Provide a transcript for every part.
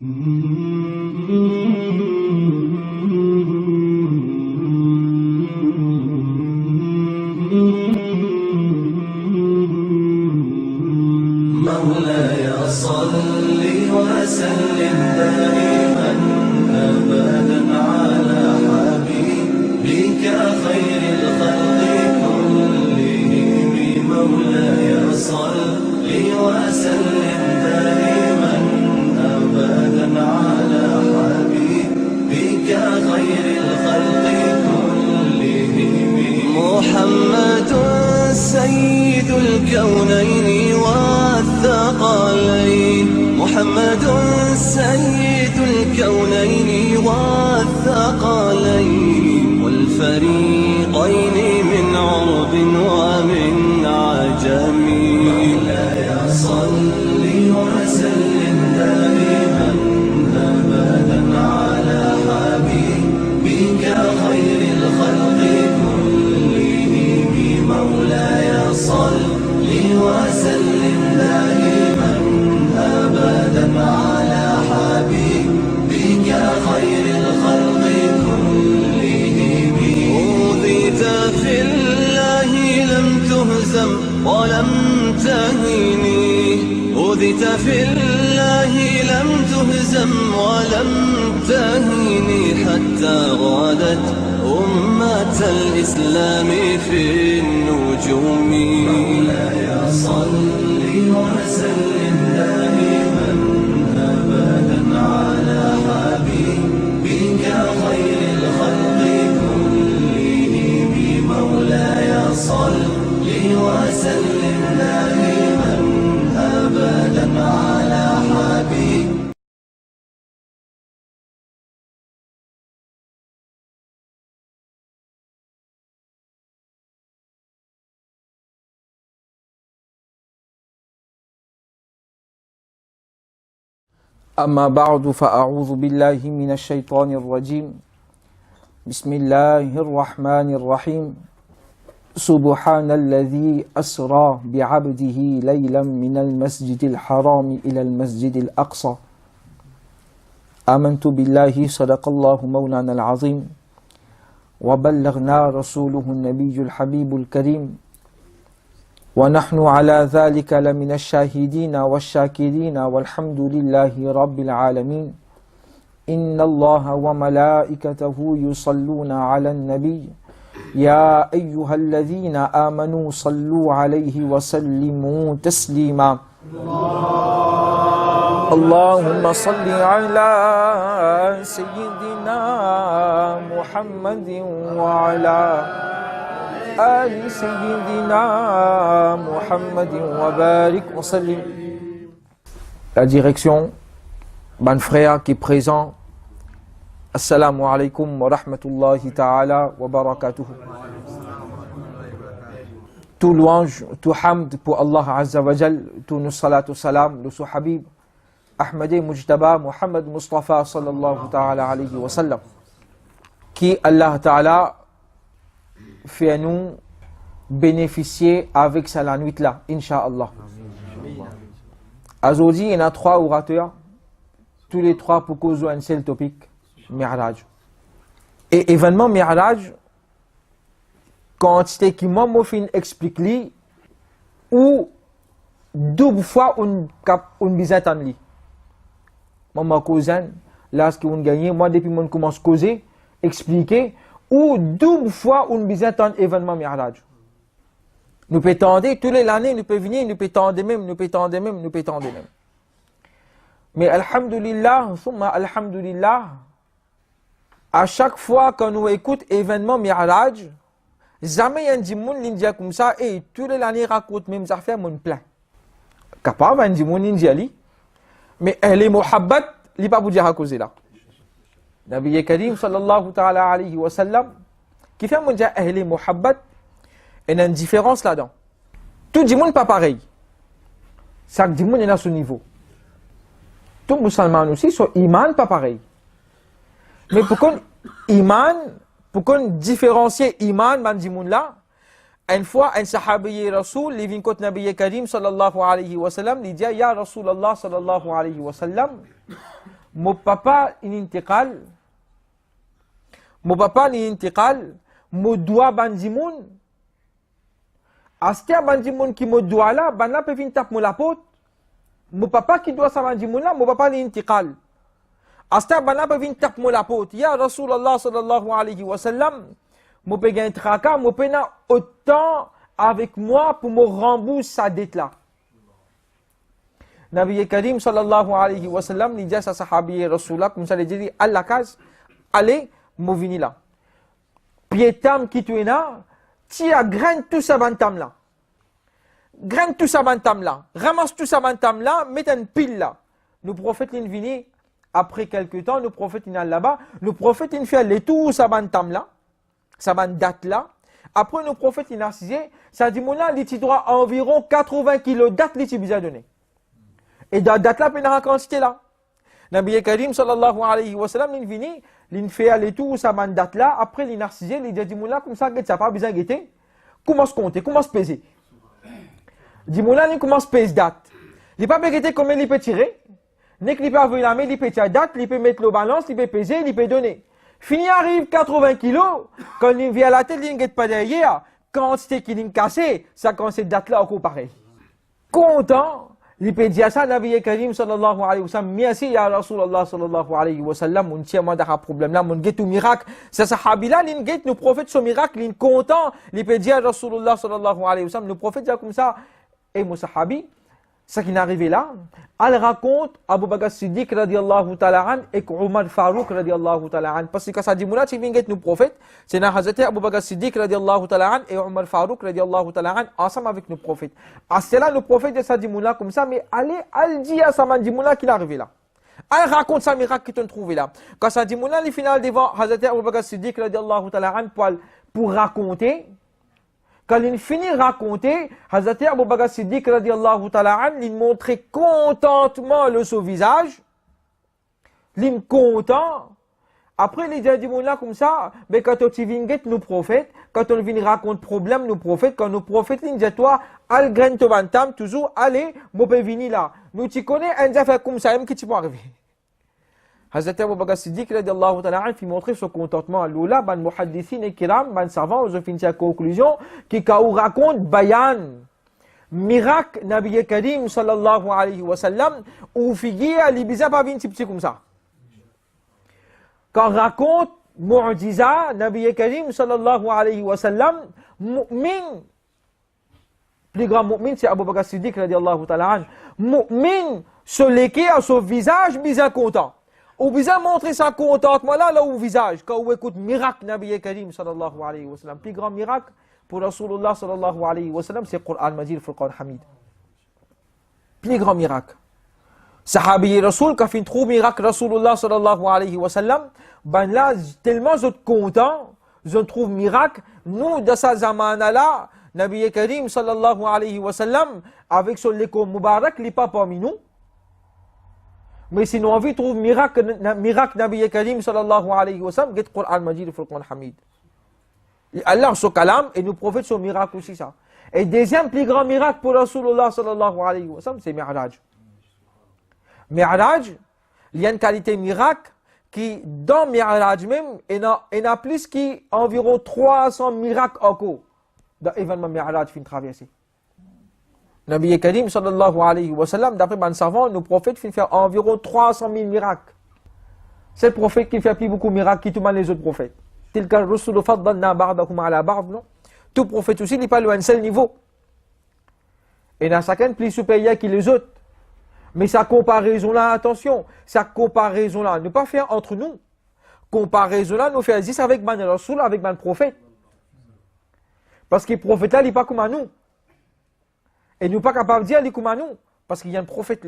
مولاي صل وسلم دائما أبدا على حبيبك خير الخلق كلهم. مولاي صل وسلم دائما أبدا على حبيبك خير الخلق كلهم. محمد سيد الكونين والثقلين، محمد سيد الكونين والثقلين والفريقين من عرب ومن عجم. مولاي صل وسلم دائما أبدا على حبيبك خير الخلق كلهم. مولاي صل وسلم دائما أبدا على حبيبك خير الخلق كلهم. أوذيت في الله لم تهزم ولم تهني، أوذيت في الله لم تهزم ولم تهني حتى غادت أمة الإسلام في النجوم. مولاي صل وسلم دائما أبدا على حبيبك خير الخلق كلهم. مولاي صل وسلم دائما أبدا على حبيبك. أما بعد فأعوذ بالله من الشيطان الرجيم. بسم الله الرحمن الرحيم. سبحان الذي أسرى بعبده ليلا من المسجد الحرام إلى المسجد الأقصى. آمنت بالله صدق الله مولانا العظيم وبلغنا رسوله النبي الحبيب الكريم ونحن على ذلك لمن الشاهدين والشاكرين والحمد لله رب العالمين. إن الله وملائكته يصلون على النبي يا أيها الذين آمنوا صلوا عليه وسلموا تسليما. اللهم صل على سيدنا محمد وعلى آل سيدنا Muhammad wa barik wa sallim. La direction, ban frère qui est présent, assalamu alaikum wa rahmatullahi ta'ala wa barakatuh. Tout louange, tout hamd pour Allah Azza wa Jal, tout nos salatu salam, le sous Habib, Ahmadi Mujtaba, Muhammad Mustafa sallallahu ta'ala alayhi wa sallam. Qui Allah ta'ala fait à nous bénéficier avec ça la nuit là, Inch'Allah. Aujourd'hui, il y en a 3 orateurs, tous les 3 pour causer un seul topic, Mi'raj. Et événement Mi'raj, quand c'était qui m'a explique lui, ou double fois une visite en lui. Moi, ma cousin, là, ce qu'on gagne, moi, depuis que je commence à causer, expliquer, ou double fois une visite en événement Mi'raj. Nous peut tendre, tous les années, nous peut venir, nous peut tendre même, nous peut tendre même, nous peut tendre même. Mais alhamdulillah, thumma alhamdulillah, à chaque fois qu'on nous écoute événement Mi'raj, jamais un dimoun l'india comme ça, et tous les années raconte même ça fait mon plein. Capable un dimoun l'india li, mais elle est muhabbat, li pas vous dire à cause là. Nabi Karim sallallahu ta'ala alayhi wa sallam, qui fait mon dia elle est muhabbat, il y a une différence là-dedans. Tout le monde n'est pas pareil. Chaque monde est à son niveau. Tout musulman aussi, son iman pas pareil. Mais pour qu'on différencie iman dans ce monde-là, une fois un sahabi rasoul, il vient contre Nabi Karim sallallahu alayhi wa sallam, il dit ya Rasulallah sallallahu alayhi wa sallam, mon papa in intiqal, mon papa in intiqal, mon doigt bandimoun, astia bandimoun qui mon doigt là, ban là peut venir taper mon lapot, mon papa qui doit sa bandimoun là, mon papa in intiqal. Astia ban là peut venir taper mon lapot, ya Rasulallah sallallahu alayhi wa sallam, mon peut gagner traka, mon peut n'a autant avec moi pour me rembourser sa dette là. Nabi Karim sallallahu alayhi wa sallam, il dit à sa sahabi Rasulallah, comme ça, il dit, à la case, allez, moi vini là. Pietam qui tu es là, tia graine tout ça bantam là. Graine tout ça bantam là. Ramasse tout ça bantam là, mets une pile là. Le prophète il vini, après quelques temps, le prophète il est là-bas, le prophète il fait les tout ça bantam là, ça date là. Après le prophète il a assisé, ça dit mon là, il doit environ 80 kilos date il besoin donner. Et dans date là, il y a une quantité là. Nabi Karim sallallahu alayhi wa sallam, il vini, il fait aller tout ça date là, après il a assisé, il dit mon là, comme ça, ça pas besoin de guetter. Comment se compter, comment se peser? Dit mon là, il commence à peser date. Il n'est pas guetter combien il peut tirer. N'est qu'il peut avoir la main, il peut tirer date, il peut mettre le balance, il peut peser, il peut donner. Fini arrive 80 kilos, quand il vient à la tête, il ne guette pas derrière. Quantité qu'il a cassé, ça quand cette date là encore pareil. Content. Il peut dire ça, Nabi Karim sallallahu alayhi wa sallam, merci ya Rasulallah sallallahu alayhi wa sallam, on tient moi d'un problème là, on guette au miracle. Ça sahabi là, il guette, nous prophètes son miracle, il est content, il peut dire Rasulallah sallallahu alayhi wa sallam, nous prophètes dire comme ça, et mon sahabi, ça qui est arrivé là, elle raconte Abu Bakr Siddiq radiallahu ta'ala an et Omar Farouk radiallahu ta'ala an. Parce que ça dit, moula, si bien nous prophètes, c'est na Hazrat Abu Bakr Siddiq radiallahu ta'ala an et Omar Farouk radiallahu ta'ala an ensemble avec nos prophètes. À cela, le prophète de ça dit moula comme ça, mais allez, elle dit à sa dit moula qu'il est arrivé là. Elle raconte sa miracle qu'il a trouvé là. Quand ça dit moula, les finales devant Hazrat Abu Bakr Siddiq radiallahu ta'ala an pour raconter. Quand il finit de raconter, Hazrat Abu Bakr Siddiq radiallahu ta'ala an, il montrait contentement le son visage. Il est content. Après, il dit là comme ça, mais quand on vient nous prophètes, quand on vient raconter problème nous prophètes, quand nous prophètes, il dit toi, al grain to bantam, toujours, allez, moi peux venir là. Nous tu connais un affaire comme ça, même qui tu peux arriver. Hazrat Abu Bakr Siddiq radiallahu ta'ala an fit montrer son contentement. Loula, ban muhaddithin et kiram, ban savants, aux fin sa conclusion, qui raconte bayan, miracle, Nabi Karim sallallahu alayhi wa sallam, ou figure à l'Ibiza pas vin petit comme ça. Quand raconte mu'jiza, Nabi Karim sallallahu alayhi wa sallam, mu'min, plus grand mu'min, c'est Abu Bakr Siddiq radiallahu ta'ala an, mu'min, se léquer à son visage, bien content. Ou bien montrer sa contentement là au visage. Quand on écoute miracle Nabi Karim sallallahu alayhi wa sallam. Plus grand miracle pour Rasulullah sallallahu alayhi wa sallam, c'est le Coran Majid, le Coran Hamid. Plus grand miracle. Sahabi Rasul, quand il trouve miracle Rasulullah sallallahu alayhi wa sallam, ben là, tellement je suis content, je trouve miracle. Nous, de sa zamana là, Nabi Karim sallallahu alayhi wa sallam, avec son léko Mubarak, il n'est pas parmi nous. Mais si nous avons trouvé miracle Nabi Karim sallallahu alayhi wa sallam, get Qur'an Majid Furqan Hamid. Allah son kalam et nous prophètes son miracle aussi ça. Et deuxième plus grand miracle pour Rasulullah sallallahu alayhi wa sallam, c'est Mi'raj. Mi'raj, il y a une qualité miracle qui, dans Mi'raj même, il y a plus qu'environ 300 miracles encore dans l'événement Mi'raj fin traversé. Nabi Karim sallallahu alayhi wa sallam, d'après les savants, nos prophètes finissent faire environ 300 000 miracles. C'est le prophète qui fait plus beaucoup de miracles qui tout les autres prophètes. Tel que Rasul faddalna ba'dakum ala ba'd, non? Tout prophète aussi n'est pas le un seul niveau. Et il y en a chacun plus supérieur que les autres. Mais sa comparaison là, attention, sa comparaison là, ne pas faire entre nous. Comparaison là, nous faire juste avec man Rasul, avec man prophète. Parce que le prophète là, il n'est pas comme à nous. Et nous ne sommes pas capables de dire, comme à nous, parce qu'il y a un prophète.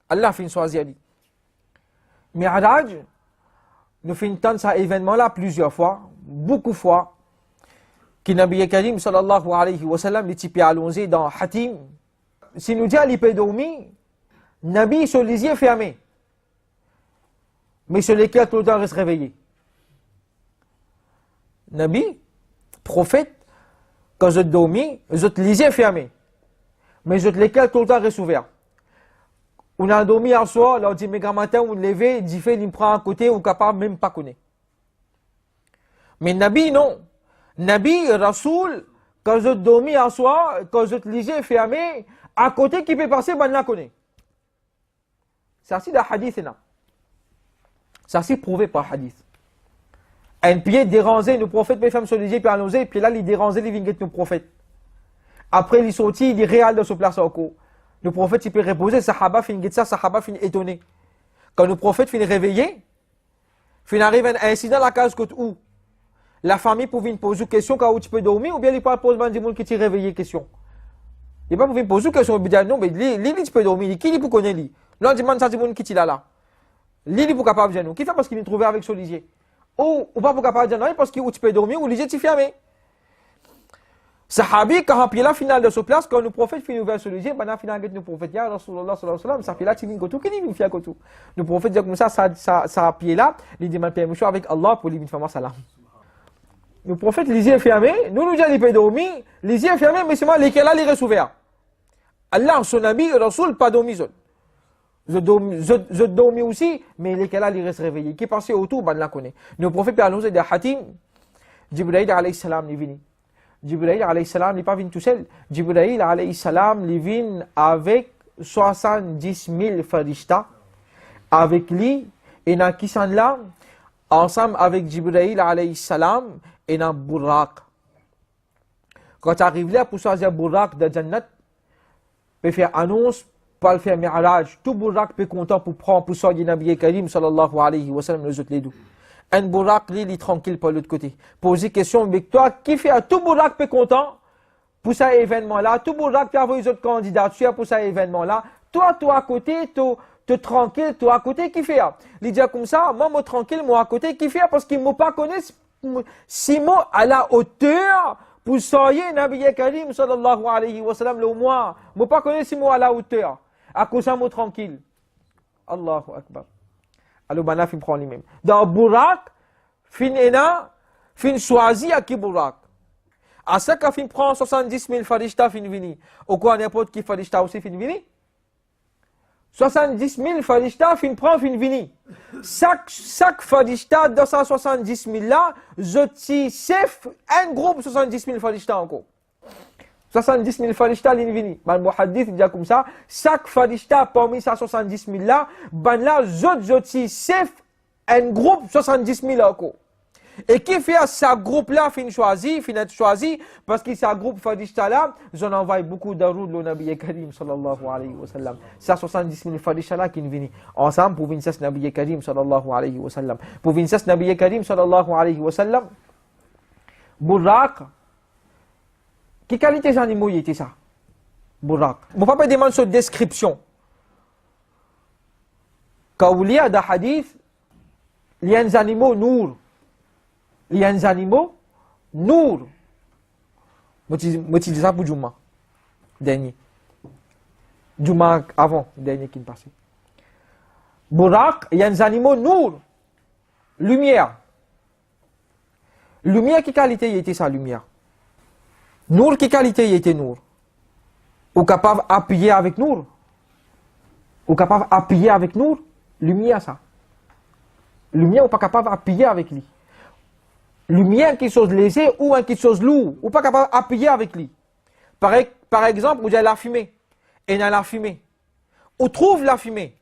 Allah fait une choisir. Mi'raj, nous faisons tant cet événement-là plusieurs fois, beaucoup de fois, que Nabi Karim sallallahu alayhi wa sallam, les types allongés dans Hatim, si nous disons, il peut dormir, Nabi sur les yeux fermés, mais sur lesquels tout le temps reste réveillé. Nabi, prophète, quand je dormis, je les yeux fermés. Mais je lesquels tout le temps reste ouvert. On a dormi un soir, là, on dit, mais grand matin, on levé, il dit, il me prend à côté, ou capable même pas connaître. Mais Nabi, non. Nabi, Rasoul, quand je dormi un soir, quand je lisais fermé, à côté qui peut passer, ben la connaît. Ça, c'est le hadith, là. Ça, c'est prouvé par hadith. Un pied dérangé, le prophète, les femmes se lisaient, puis annonçaient, puis là, il dérangeait les vignettes du prophète. Après, il est sorti, il est réel de ce place encore. Le prophète, il peut reposer, Sahaba fin ça, Sahaba fin étonné. Quand le prophète finit réveillé, fin arrive un incident à la case côté où la famille pouvait poser une question quand tu peux dormir, ou bien il parle pour le monde qui t'est réveillé question. Il pas pouvait poser une question, il dit non, mais lui, tu peux dormir, qui peut connaître lui? Là, on demande ça, monde qui t'est là. Lui, il est capable de nous. Qui fait parce qu'il vient trouver avec son lisier? Ou pas pour capable de non, parce que tu peux dormir, ou lisier, tu fermé. Sahabi, quand il y a la finale de ce place, quand le prophète finit ouvert sur le lisier, la finale de le prophète, ya Rasulullah sallallahu alayhi wa sallam, ça fait là, tu viens kotou, qui nous fait kotou? Le prophète dit comme ça pied là, il dit, ma permission avec Allah pour lui faire salam. Le prophète, les yeux fermés, nous disons, il peut dormir, les yeux fermés, mais c'est moi, lesquels là, les restent ouverts. Allah, son ami, Rasoul, pas dormi seul. Je dormis aussi, mais lesquels là, les restent réveillés. Qui passait autour, ben, la connaît. Le prophète peut annoncer des hatim, Jibril alayhi salam, il vient. Jibril alayhi salam n'est pas venu tout seul. Jibril alayhi salam il vient avec 70 000 farishta. Avec lui, et dans qui sont là, ensemble avec Jibril alayhi salam, et dans Buraq. Quand tu arrives là pour choisir Buraq de Jannat, peut faire annonce, pour faire Mi'raj. Tout Buraq peut content pour prendre, pour sortir Nabi Karim sallallahu alayhi wa sallam, les autres les deux. Un Buraq, lui, il est tranquille par l'autre côté. Poser question avec toi, qui fait à tout Buraq peut content pour cet événement-là, tout Buraq peut avoir les autres candidatures pour cet événement-là. Toi à côté, tu tranquille, toi à côté, qui fait? Il dit comme ça, moi tranquille, moi à côté, qui fait? Parce qu'il ne m'a pas connu si moi à la hauteur pour sortir Nabi Karim sallallahu alayhi wa sallam le mois. Je ne pas connu si moi à la hauteur. À cause de moi tranquille. Allahu Akbar. Alors, ben là, il prend lui-même. Dans Buraq, fin choisi à qui Buraq. À ça, quand il prend 70 000 farishta, fin vini. Ou quoi, n'importe qui farishta aussi, fin vini. 70 000 farishta, fin prend, fin vini. Chaque farishta, 270 000 là, je t'y safe un groupe 70 000 farishta encore. 70 000 farishta, l'invini. Ben, le muhaddith dit comme ça, chaque farishta parmi ces 70 000 là, ben là, je t'y safe un groupe 70 000 encore. Et qui fait ce groupe-là, fin choisi, parce que ce groupe farishta-là, j'en envoie beaucoup d'aroud le Nabi Karim, sallallahu alayhi wa sallam. Ça 70 000 farishta-là qui viennent ensemble pour venir ce Nabi Karim, sallallahu alayhi wa sallam. Pour venir ce Nabi Karim, sallallahu alayhi wa sallam, Buraq, quelle qualité d'animaux y était ça? Buraq. Mon papa demande sur description. Quand il y a des hadiths, il y a des animaux nour. Il y a des animaux nour. Moi, je dis ça pour Juma. Dernier. Juma avant, dernier qui est passé. Buraq, il y a des animaux nour. Lumière. Lumière, quelle qualité y était ça, lumière? Nour, quelle qualité y était Nour? Ou capable d'appuyer avec Nour? Ou capable d'appuyer avec Nour? Lumière, ça. Lumière, ou pas capable d'appuyer avec lui. Lumière, quelque chose léger ou quelque chose lourd. Ou pas capable d'appuyer avec lui. Par exemple, vous avez la fumée. Et dans la fumée. On trouve la fumée.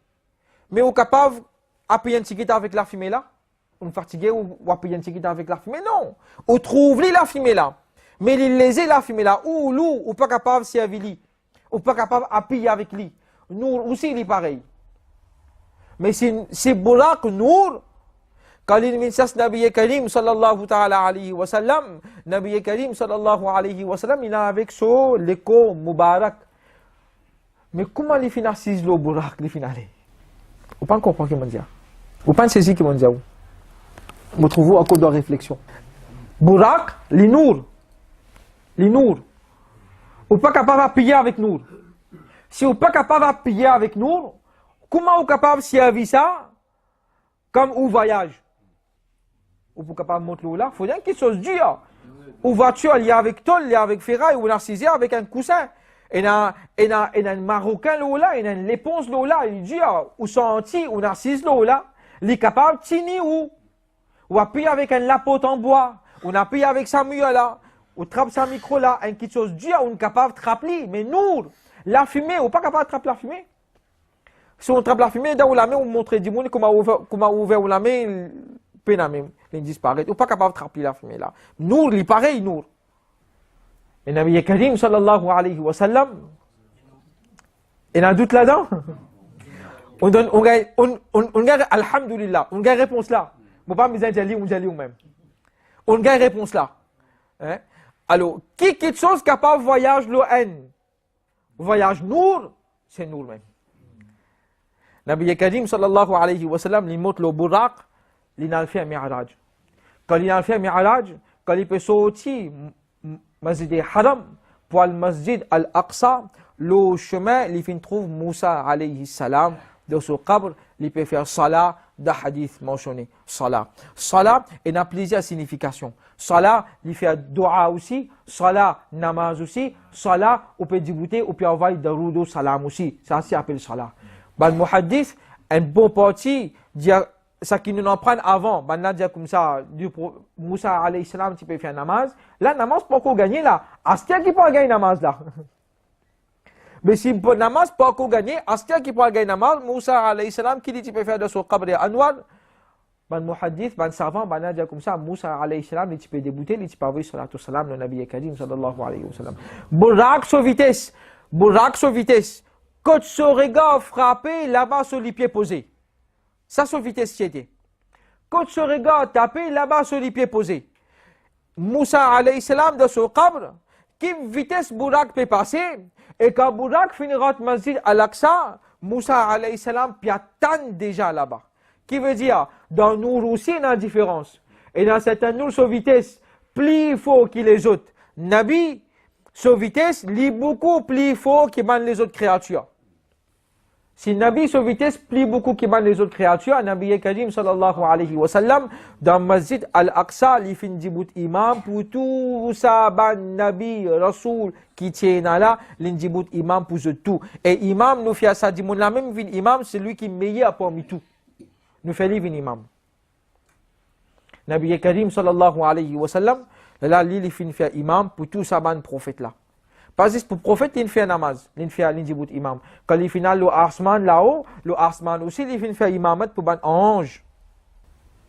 Mais on est capable d'appuyer un petit avec la fumée là? On est fatigué ou appuyer un petit avec la fumée? Non. On trouve la fumée là. Mais il léger la fumée là, ou lourd, ou pas capable de servir lui, ou pas capable d'appuyer avec lui. Nour aussi, il est pareil. Mais c'est Buraq Nour, quand il dit Nabi Karim sallallahu ta'ala alayhi wa sallam, Nabi Karim sallallahu alayhi wa sallam, il a avec son l'écho Mubarak. Mais comment les financent le Buraq, les finales? Vous ne pas comprendre ce qu'ils vont dire. Vous ne pas saisir ce qu'ils vont dire. Vous trouvez à cause de réflexion. Buraq, les Nour. Les Nour. Ou pas capable d'appuyer avec Nour. Si vous pas capable d'appuyer avec Nour, comment vous capable de servir ça comme au voyage? Ou pas capable de monter là? Il faut dire quelque chose de dur. Ou voiture, il y a avec tôle, il y a avec ferraille, ou narcisé avec un coussin. Et un Marocain là, et une réponse là, il dit, ou senti, ou narcisse là, il est capable de tini ou appuyer avec un lapote en bois, ou appuyer avec sa mue là, ou trappe sa micro là, un quelque chose Dieu, ou capable de trapper, mais nous, la fumée, ou pas capable de trapper la fumée. Si on trappe la fumée, dans la main, on montre du monde comment ouvert la main, peine même, il disparaît, ou pas capable de trapper la fumée là. Nous, il est pareil, nous. Et Nabi Karim sallallahu alayhi wa sallam, il y a un doute là-dedans. On gagne, alhamdulillah, on gagne réponse là. On ne pas me dire, on dit même. On gagne réponse là. Hein? Alors, quelque chose capable de voyage le haine, voyage nour, c'est nour même. Nabi Karim sallallahu alayhi wa sallam, il montre le buraq, il a fait un mi'raj. Quand il a fait un mi'raj, quand il peut sortir, Masjid Haram pour le Masjid Al-Aqsa, le chemin, il fait trouve Moussa alayhi salam dans ce qabr, il peut faire salat, de hadith mentionné. Salat. Salat, il a plusieurs significations. Salat, il fait dua aussi. Salat, namaz aussi. Salat, on peut débouter, on peut envoyer daroud salam aussi. Ça s'appelle salat. Ben, muhaddith, un bon parti, dire ça qui nous en prennent avant, ben là, dire comme ça, du Moussa alayhi salam, tu peux faire namaz. Là, namaz, pas qu'on gagne là. Astia qui peut gagner namaz là. Mais si namaz, pas qu'on gagne, Astia qui peut gagner namaz, Moussa alayhi salam, qui dit tu peux faire de son qabr et anwar. Ben muhaddith, ben savant, ben là, dire comme ça, Moussa alayhi salam, tu peux débouter, tu peux envoyer salatu salam, le Nabi Karim sallallahu alayhi wa sallam. Burak sur vitesse. Quand ce regard frappé, là-bas sur les pieds posés. Ça, sur vitesse qui était. Quand ce regard tapé, là-bas sur les pieds posés. Moussa alayhi salam de son qabr, qui vitesse Burak peut passer, et quand Burak finira le masjid Al-Aqsa, Moussa alayhi salam peut attendre déjà là-bas. Qui veut dire, dans nous aussi, il y a une différence. Et dans certains nous, sur vitesse, plus fort que les autres. Nabi, sur vitesse, lit beaucoup plus fort que les autres créatures. Si Nabi sur vitesse plie beaucoup qui bat les autres créatures, Nabi Karim sallallahu alayhi wa sallam, dans Masjid Al-Aqsa, il fait un imam pour tout ça, Nabi, Rasoul, qui tient là, l'indjibout imam pour tout. Et imam, nous fait ça, dit la même vie, imam, c'est lui qui est meilleur parmi tout. Nous fait lui imam. Nabi Karim sallallahu alayhi wa sallam, là, il fait imam pour tout ça, prophète là. Pas juste pour le prophète, il fait un namaz, il fait l'indjibout imam. Quand il fait le arsman là-haut, le arsman aussi, il fait imamat pour un ange.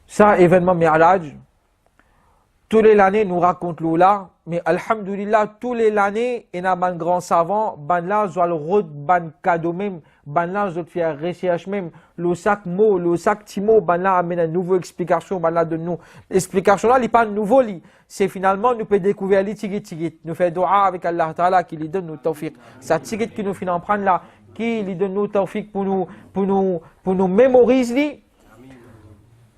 Ça, événement mi'raj, tous les années nous raconte là, mais alhamdulillah, tous les années, il y a un grand savant, ban là, il le road, ban cadeau même, ban là, il fait recherche même, le sac mot, le sac timo, ban là, amène une nouvelle explication, ban là, de nous. L'explication là, il n'est pas nouveau, c'est finalement, nous pouvons découvrir les tigit, nous faisons dua avec Allah Ta'ala, qui lui donne nous tawfiq. Ça tigit qui nous finit en prendre là, qui lui donne nous tawfiq pour nous mémoriser.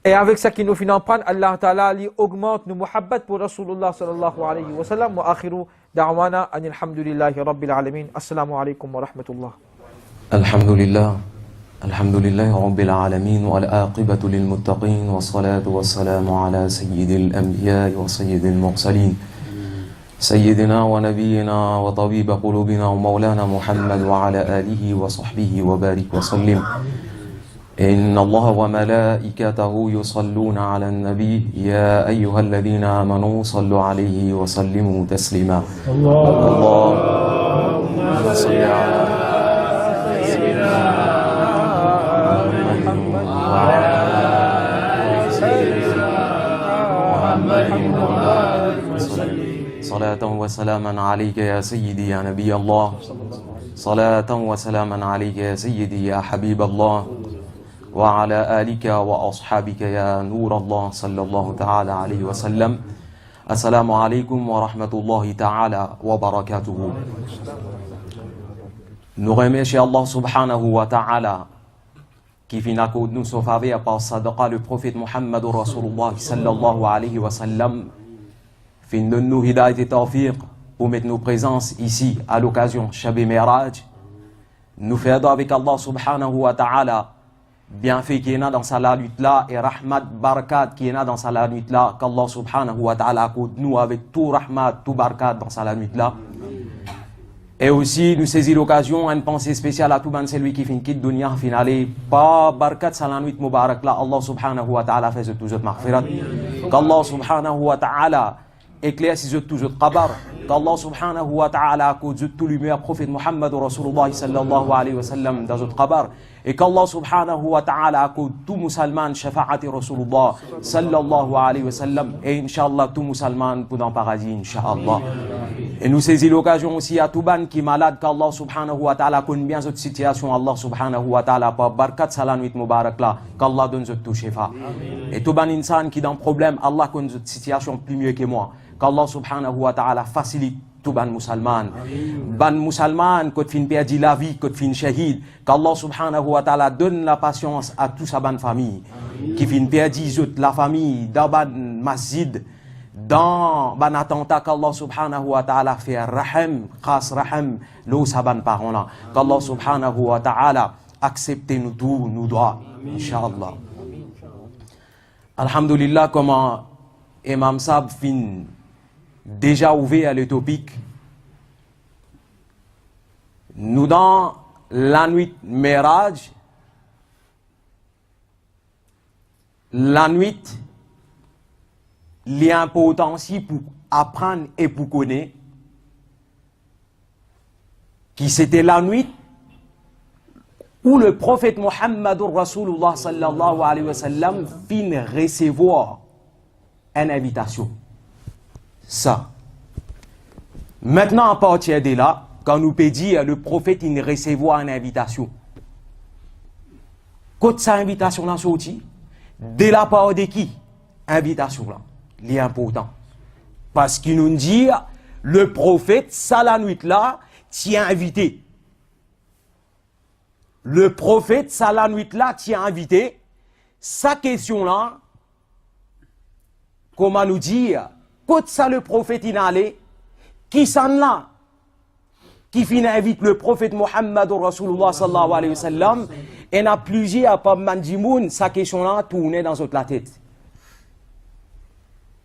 Et avec ça qui nous finit en prendre, Allah Ta'ala lui augmente nos muhabbat pour Rasulullah sallallahu alayhi wa sallam. Wa akhiru da'wana anil hamdulillahi rabbil alamin. Assalamu alaykum wa rahmatullah. Alhamdulillah. Alhamdulillah rabbil alamin wal aqibatu lil muttaqin wa salatu wa salamu ala sayyidil anbiya wa sayyidil mursalin. سيدنا ونبينا وطبيب قلوبنا ومولانا محمد وعلى آله وصحبه وبارك وسلم. إن الله وملائكته يصلون على النبي يا أيها الذين آمنوا صلوا عليه وسلموا تسليما. اللهم صل على سيدنا محمد وعلى آل سيدنا محمد صلاة وسلاما عليك يا سيدي يا نبي الله. صلاة وسلاما عليك يا سيدي يا حبيب الله. وعلى آلك وأصحابك يا نور الله صلى الله تعالى عليه وسلم. السلام عليكم ورحمة الله تعالى وبركاته. Nous remercions Allah subhanahu wa ta'ala qui finit à nous sauver par sadaqa le prophète Muhammad Rasulullah sallallahu alayhi wa sallam. Fin de nous hidayat et tawfiq pour mettre nos présences ici à l'occasion Shab-e Mi'raj. Nous faisons avec Allah subhanahu wa ta'ala bienfait qui est là dans sa lutte là et rahmat barakat qui est là dans sa lutte là, qu'Allah subhanahu wa ta'ala accorde nous avec tout rahmat, tout barakat dans sa lutte là. Et aussi, nous saisissons l'occasion, une pensée spéciale à tout le celui qui finit de dunya finale. Pas barkat salanuit mubarak là, Allah subhanahu wa ta'ala fait tout autres maghfirat. Qu'Allah subhanahu wa ta'ala éclaircisse tout autres qabar. Qu'Allah subhanahu wa ta'ala cause tout lumière prophète Muhammad Rasulullah sallallahu alayhi wa sallam dans autres qabar. Et qu'Allah subhanahu wa ta'ala cause tout musulman shafa'ati Rasulullah sallallahu alayhi wa sallam. Et inshallah tout musulman pour dans le paradis inshallah. Et nous saisissons l'occasion aussi à tout ban qui est malade, qu'Allah subhanahu wa ta'ala connaît bien cette situation, Allah subhanahu wa ta'ala par barkat salanuit mubarak là, qu'Allah donne cette touche fa. Et tout ban insan qui est dans problème, Allah connaît cette situation plus mieux que moi, qu'Allah subhanahu wa ta'ala facilite tout ban musulman. Ban musulman, quand fin perdu la vie, quand fin shahid, qu'Allah subhanahu wa ta'ala donne la patience à toute sa ban famille, qui fin perdu la famille, dans ban masjid, dans ban attentat qu'Allah subhanahu wa ta'ala fait rahim, khas rahim, l'eau saban parents là, qu'Allah subhanahu wa ta'ala accepte nous tous, nous doit, inshallah. Alhamdulillah, comment Imam Sab fin déjà ouvert le topic. Nous dans la nuit Miraj, la nuit l'important aussi pour apprendre et pour connaître qui c'était la nuit où le prophète Muhammadur Rasulullah sallallahu alayhi wa sallam fin recevoir une invitation. Ça. Maintenant, à partir de là, quand nous peut dire le prophète il recevoir une invitation, quand sa invitation là sorti, de la part de qui? Invitation là. Il est important. Parce qu'il nous dit, le prophète, ça la nuit là, tient invité. Le prophète, ça la nuit là, tient invité. Sa question là, comment nous dire, quand ça le prophète il allait, qui s'en là, qui finit invite le prophète Muhammad Rasulullah sallallahu alayhi wa sallam, et n'a plusieurs pas mandimoun, sa question là tournait dans la tête.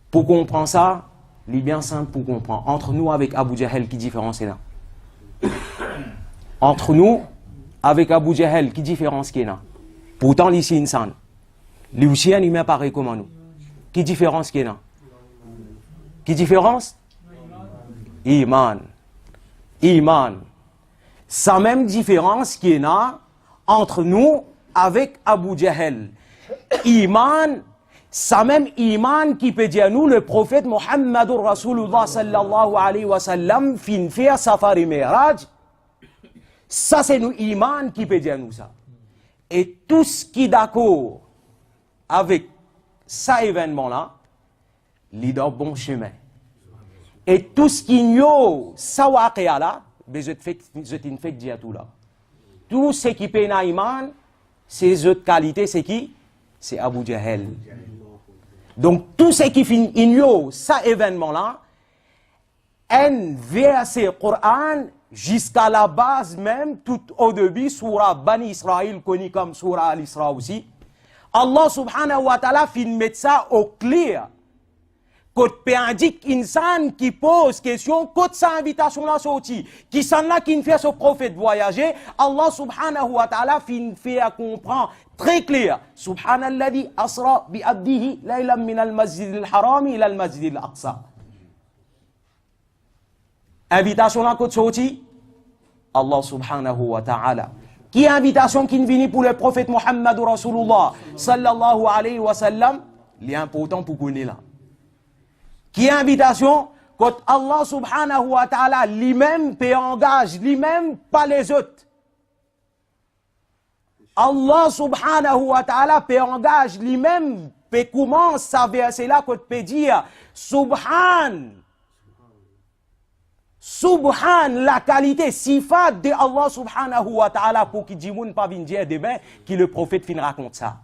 Pour comprendre ça, il est bien simple pour comprendre. Entre nous avec Abu Jahl, qui différence est là? Entre nous avec Abu Jahl, qui différence est là? Pourtant, ici, insan. Lui aussi, il est pareil comme nous. Qui différence est là? Qui différence? Iman. Iman. Sa même différence qui est là entre nous avec Abu Jahl. Iman. Sa même iman qui peut dire nous, le prophète Muhammadur Rasulullah sallallahu alayhi wa sallam, fin faire safari miraj. Ça, c'est nous, iman qui peut dire nous ça. Et tout ce qui est d'accord avec cet événement-là, il est dans le bon chemin. Et tout ce qui ignore ça waqia là, je te fais dire tout là. Tout ce qui peut na iman, ces autres qualités, c'est qui? C'est Abu Jahl. Donc, tout ce qui ignore cet événement-là, un verset Coran jusqu'à la base même, tout au début, surah Bani Israël, connu comme surah Al-Isra aussi, Allah subhanahu wa ta'ala fin met ça au clair. Quand peut indique insan qui pose question, quand sa invitation là sorti, qui s'en là qui fait ce prophète voyager, Allah subhanahu wa ta'ala fin fait comprendre très clair. Subhanalladhi asra bi abdihi laylan min al-masjid al-haram ila al-masjid al-aqsa. Invitation là quand sorti, Allah subhanahu wa ta'ala. Qui invitation qui vient pour le prophète Muhammad Rasulullah sallallahu alayhi wa sallam, l'important pour connaître là. Qui invitation quand Allah subhanahu wa ta'ala lui-même peut engage, lui-même pas les autres. Allah subhanahu wa ta'ala peut engage, lui-même peut commencer à verser là quand peut dire Subhan. Subhan, la qualité, sifat de Allah subhanahu wa ta'ala pour qu'il dise pas venir demain, qui le prophète fin raconte ça.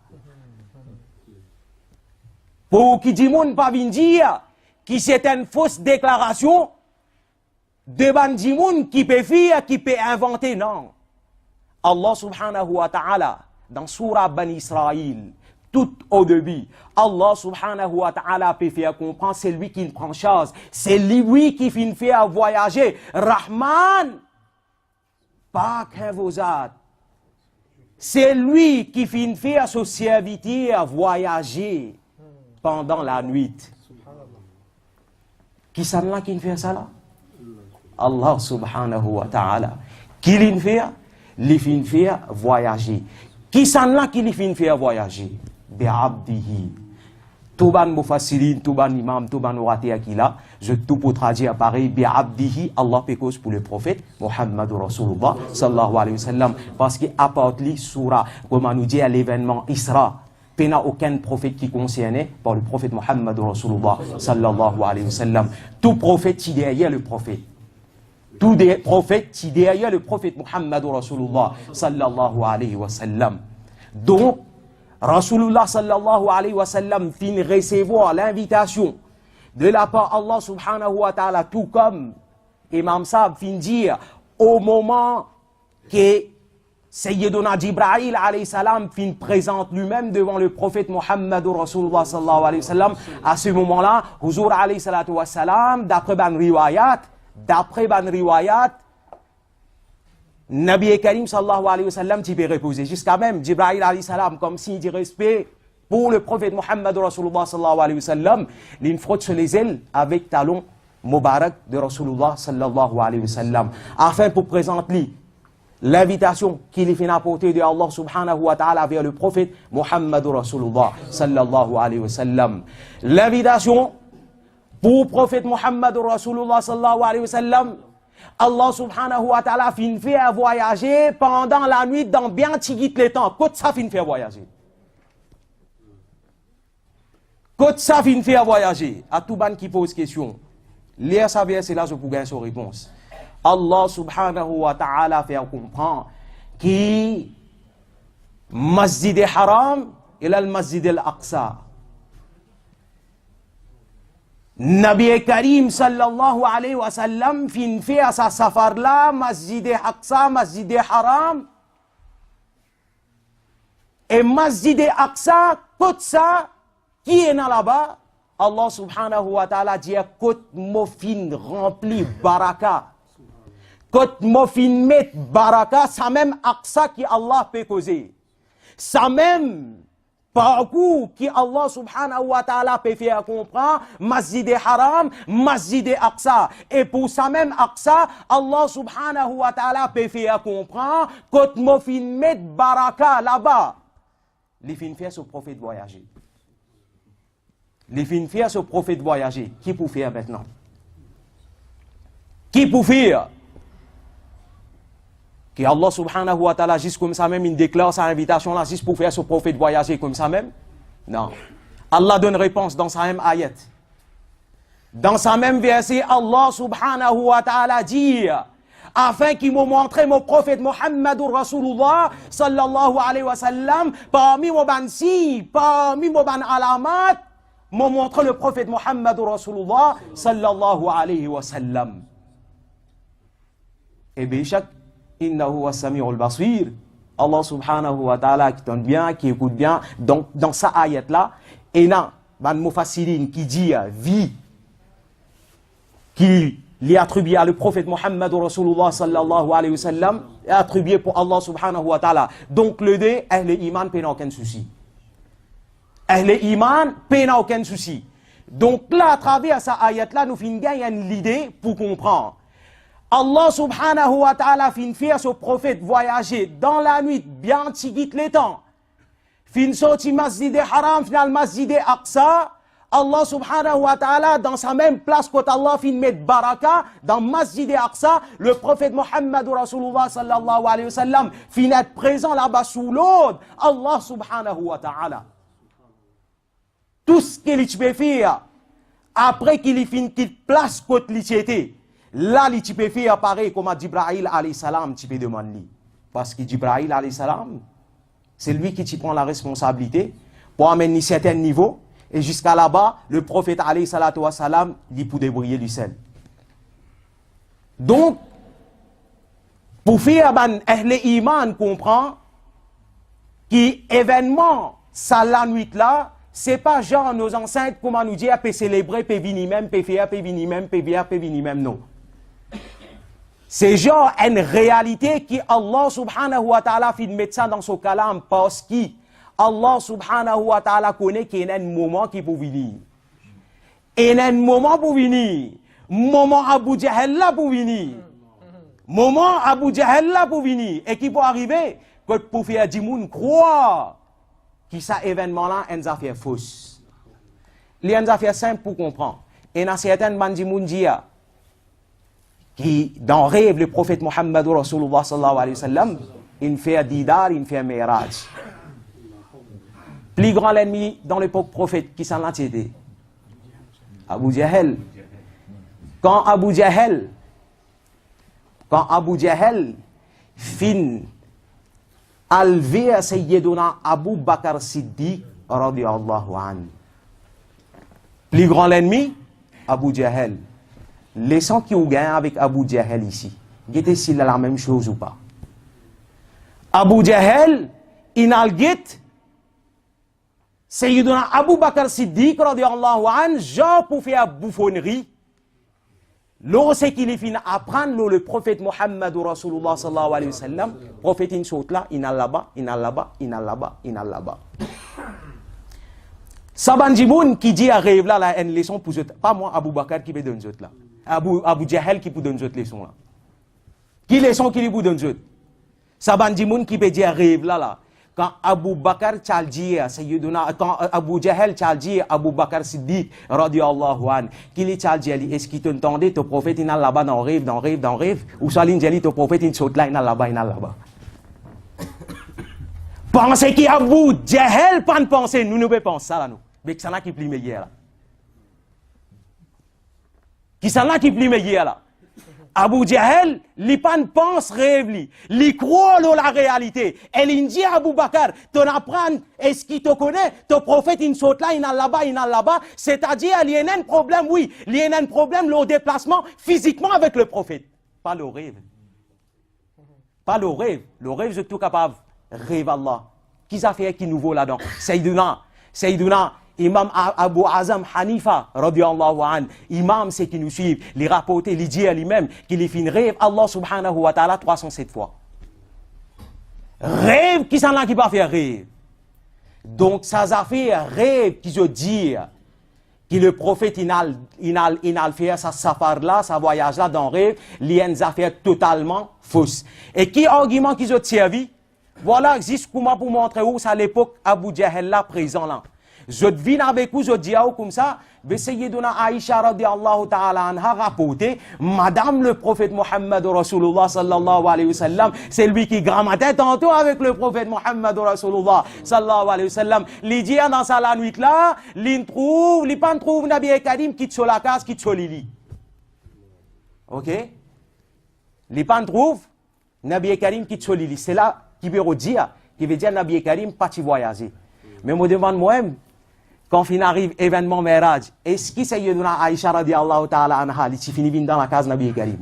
Pour qu'il dise pas venir, qui c'est une fausse déclaration de bandimoun qui peut faire, qui peut inventer, non. Allah subhanahu wa ta'ala, dans surah Bani Israël, tout au début, Allah subhanahu wa ta'ala peut faire comprendre, c'est lui qui prend charge, c'est lui qui fait faire voyager. Rahman, pas qu'un vosat. C'est lui qui finit faire son serviteur voyager pendant la nuit. Qui s'en là qui fait ça là? Allah subhanahu wa ta'ala. Qui l'in fait? Li fin faire voyager. Qui s'en là qui li fin faire voyager? Bi'abdihi. Touban mufassirin, touban imam, touban oraté qui là, je tout pour traduire pareil, bi'abdihi, Allah pécose pour le prophète, Muhammadur Rasulullah, sallallahu alayhi wa sallam, parce qu'il apporte li surah, comme on nous dit à l'événement Isra, il n'y a aucun prophète qui concerné par le prophète Muhammadur Rasulullah, sallallahu alayhi wa sallam. Tout prophète qui derrière le prophète. Tout des prophètes qui derrière le prophète Muhammadur Rasulullah, sallallahu alayhi wa sallam. Donc, Rasulullah sallallahu alayhi wa sallam fin recevoir l'invitation de la part d'Allah subhanahu wa ta'ala, tout comme Imam Sab fin dire au moment que Sayyiduna Jibra'il alayhi salam fin présente lui-même devant le prophète Muhammadur Rasulullah sallallahu alayhi wa sallam. À ce moment-là, Huzur alayhi salatu wa salam, d'après ban riwayat, Nabi Karim sallallahu alayhi wa sallam tu peux reposer. Jusqu'à même Jibra'il alayhi salam, comme signe de respect pour le prophète Muhammad Rasulullah sallallahu alayhi wa sallam, il frotte sur les ailes avec talon Mubarak de Rasulullah sallallahu alayhi wa sallam, afin pour présenter l'invitation qu'il fait apporter de Allah subhanahu wa ta'ala vers le prophète Muhammad Rasulullah sallallahu alayhi wa sallam. L'invitation pour le prophète Muhammad Rasulullah sallallahu alayhi wa sallam, Allah subhanahu wa ta'ala fin fait voyager pendant la nuit dans bien tigit les temps. Côte ça fin fait voyager. Côte ça fin fait voyager. À tout ban qui pose question. Lire sa verset là, je peux gagner sa réponse. Allah subhanahu wa ta'ala fait comprendre que Masjid al-Haram et le Masjid al-Aqsa. Nabi Karim sallallahu alayhi wa sallam fin fait à sa safar là, Masjid al-Aqsa, Masjid al-Haram. Et Masjid al-Aqsa, tout ça, qui est là-bas, Allah subhanahu wa ta'ala dit, côte mofin rempli baraka. Côte mofin met baraka, ça même Aqsa qui Allah peut causer. Ça même parcours qui Allah subhanahu wa ta'ala peut faire comprendre, Masjid al-Haram, Masjid al-Aqsa. Et pour ça même Aqsa, Allah subhanahu wa ta'ala peut faire comprendre, côte mofin met baraka là-bas. Les fins faire ce prophète voyager. Les fins faire ce prophète voyager. Qui peut faire maintenant? Qui peut faire? Que Allah subhanahu wa ta'ala, juste comme ça même, il déclare sa invitation là, juste pour faire ce prophète voyager comme ça même? Non. Allah donne réponse dans sa même ayat. Dans sa même verset, Allah subhanahu wa ta'ala dit, afin qu'il me montre mon prophète Muhammadur Rasulullah sallallahu alayhi wa sallam, parmi mon bansi, parmi mon ban alamat, me montre le prophète Muhammadur Rasulullah sallallahu alayhi wa sallam. Et bien, chaque innahu was-sami'ul basir, Allah subhanahu wa ta'ala qui donne bien, qui écoute bien, donc dans sa ayat là, et là, ban mufassirin qui dit vie, qui lui attribué à le prophète Muhammad Rasulullah sallallahu alayhi wa sallam, est attribué pour Allah subhanahu wa ta'ala. Donc le deux, Ahl Iman n'a aucun souci. Ahl Iman n'a aucun souci. Donc là, à travers sa ayat là, nous finissons gagnant l'idée pour comprendre. Allah subhanahu wa ta'ala fin faire ce prophète voyager dans la nuit, bien tigit les temps. Fin sorti Masjid al-Haram, final Masjid al-Aqsa. Allah subhanahu wa ta'ala, dans sa même place, quand Allah fin met baraka, dans Masjid al-Aqsa, le prophète Muhammad Rasulullah sallallahu alayhi wa sallam, fin être présent là-bas sous l'eau, Allah subhanahu wa ta'ala. Tout ce qu'il peut faire, après qu'il fin qu'il place côté l'ité, là, il peut faire pareil comme à Jibra'il alayhi salam, tu peux demander. Parce que Jibra'il alayhi salam, c'est lui qui prend la responsabilité pour amener un certain niveau. Et jusqu'à là-bas, le prophète alayhi salatu wa salam, il peut débrouiller du sel. Donc, pour faire ban Ahl Iman comprend que l'événement, ça la nuit là, c'est pas genre nos ancêtres, comment nous dire, peut célébrer, peut venir même, peut faire, peut venir même, peut venir, peut venir même, non. C'est genre une réalité qui Allah subhanahu wa ta'ala fait mettre ça dans son kalam parce que Allah subhanahu wa ta'ala connaît qu'il y a un moment qui peut venir. Il y a un moment pour venir. Moment Abu Jahl là pour venir. Moment Abu Jahl là pour venir. Et qui peut arriver que pour faire du monde croire que ça événement là est une affaire fausse. Il y a une affaire simple pour comprendre. Et il y a certaines bandits mondiales qui, dans le rêve, le prophète Mohammed Rasulullah sallallahu alayhi wa sallam, il fait didar, il fait miraj. Plus grand ennemi dans l'époque prophète, qui s'en a été Abu Jahl. Quand Abu Jahl fin alvé à Sayyiduna Abu Bakr Siddiq radiyallahu anhu. Plus grand ennemi, Abu Jahl. Les gens qui ont gagné avec Abu Jahl ici, guettez s'il a la même chose ou pas. Abu Jahl, il a le guette, Sayyiduna Abu Bakr Siddiq radiyallahu anhu, genre pour faire bouffonnerie. Lorsque qu'il est fini apprendre le prophète Mohammed Rasulullah sallallahu alayhi wa sallam, prophète il saute là, il a là-bas, il a là-bas, il a là-bas, il a là-bas. Sabanjimoun qui dit à rêve là, une leçon pour eux, pas moi Abu Bakr qui peut donner eux là. Abu Jahl qui peut donner eux leçon là. Qui leçon qui peut donner eux? Sabanjimoun qui peut dire à rêve là. Quand Abu Bakr Chalji, quand Abu Jahl Chalji, Abu Bakr Siddiq, radiyallahu anhu, qui li Chalji, est-ce qu'il t'entendait, ton prophète, il est là-bas dans rêve, ou Saline Jali, ton prophète, il saute là, il est là-bas, Pensez qu'il y a Abu Jahl, pas de penser, nous ne pouvons pas penser ça là, nous. Mais qui s'en a qui plie meilleur là? Qui s'en a qui plie meilleur là? Abu Jahl, il pas pense rêve, il croit dans la réalité. Et il dit à Abu Bakr, tu apprends, est-ce qu'il te connaît? Ton prophète, il saute là, il est là-bas, c'est-à-dire, il y a un problème, oui, il y a un problème, le déplacement physiquement avec le prophète. Pas le rêve. Pas le rêve. Le rêve, c'est tout capable. Rêve Allah. Qui ça fait qui nouveau là-dedans? Sayyiduna, Imam Abu Azam Hanifa, radiyallahu anhu, imam c'est qui nous suivent, les rapporter, les dire lui-même, qu'il est fait rêve Allah subhanahu wa ta'ala 307 fois. Rêve, qui s'en a qui pas fait rêve? Donc, ça a fait rêve qui se dit que le prophète, il a fait sa safar là, sa voyage là dans rêve, il y a une affaire totalement fausse. Et qui argument qui se servi? Voilà, juste comment pour montrer où c'est à l'époque Abu Jahl là, présent là. Je devine avec vous, je dis à vous comme ça, Sayyiduna Aïcha radiallahu ta'ala anha rapporté, Madame le prophète Mohammed Rasulullah sallallahu alayhi wa sallam, c'est lui qui grammatait tantôt avec le prophète Mohammed Rasulullah sallallahu alayhi wa sallam. Il dit dans sa la nuit là, il pas trouve Nabi Karim qui te la case, qui te lili. Ok? Il pas trouve Nabi Karim qui te lili. C'est là qui veut dire Nabi Karim pas voyager. Mais moi demande moi-même, quand il arrive événement Miraj, est-ce que Sayyiduna Aïcha radiallahu ta'ala anha, il finit dans la case Nabi Karim?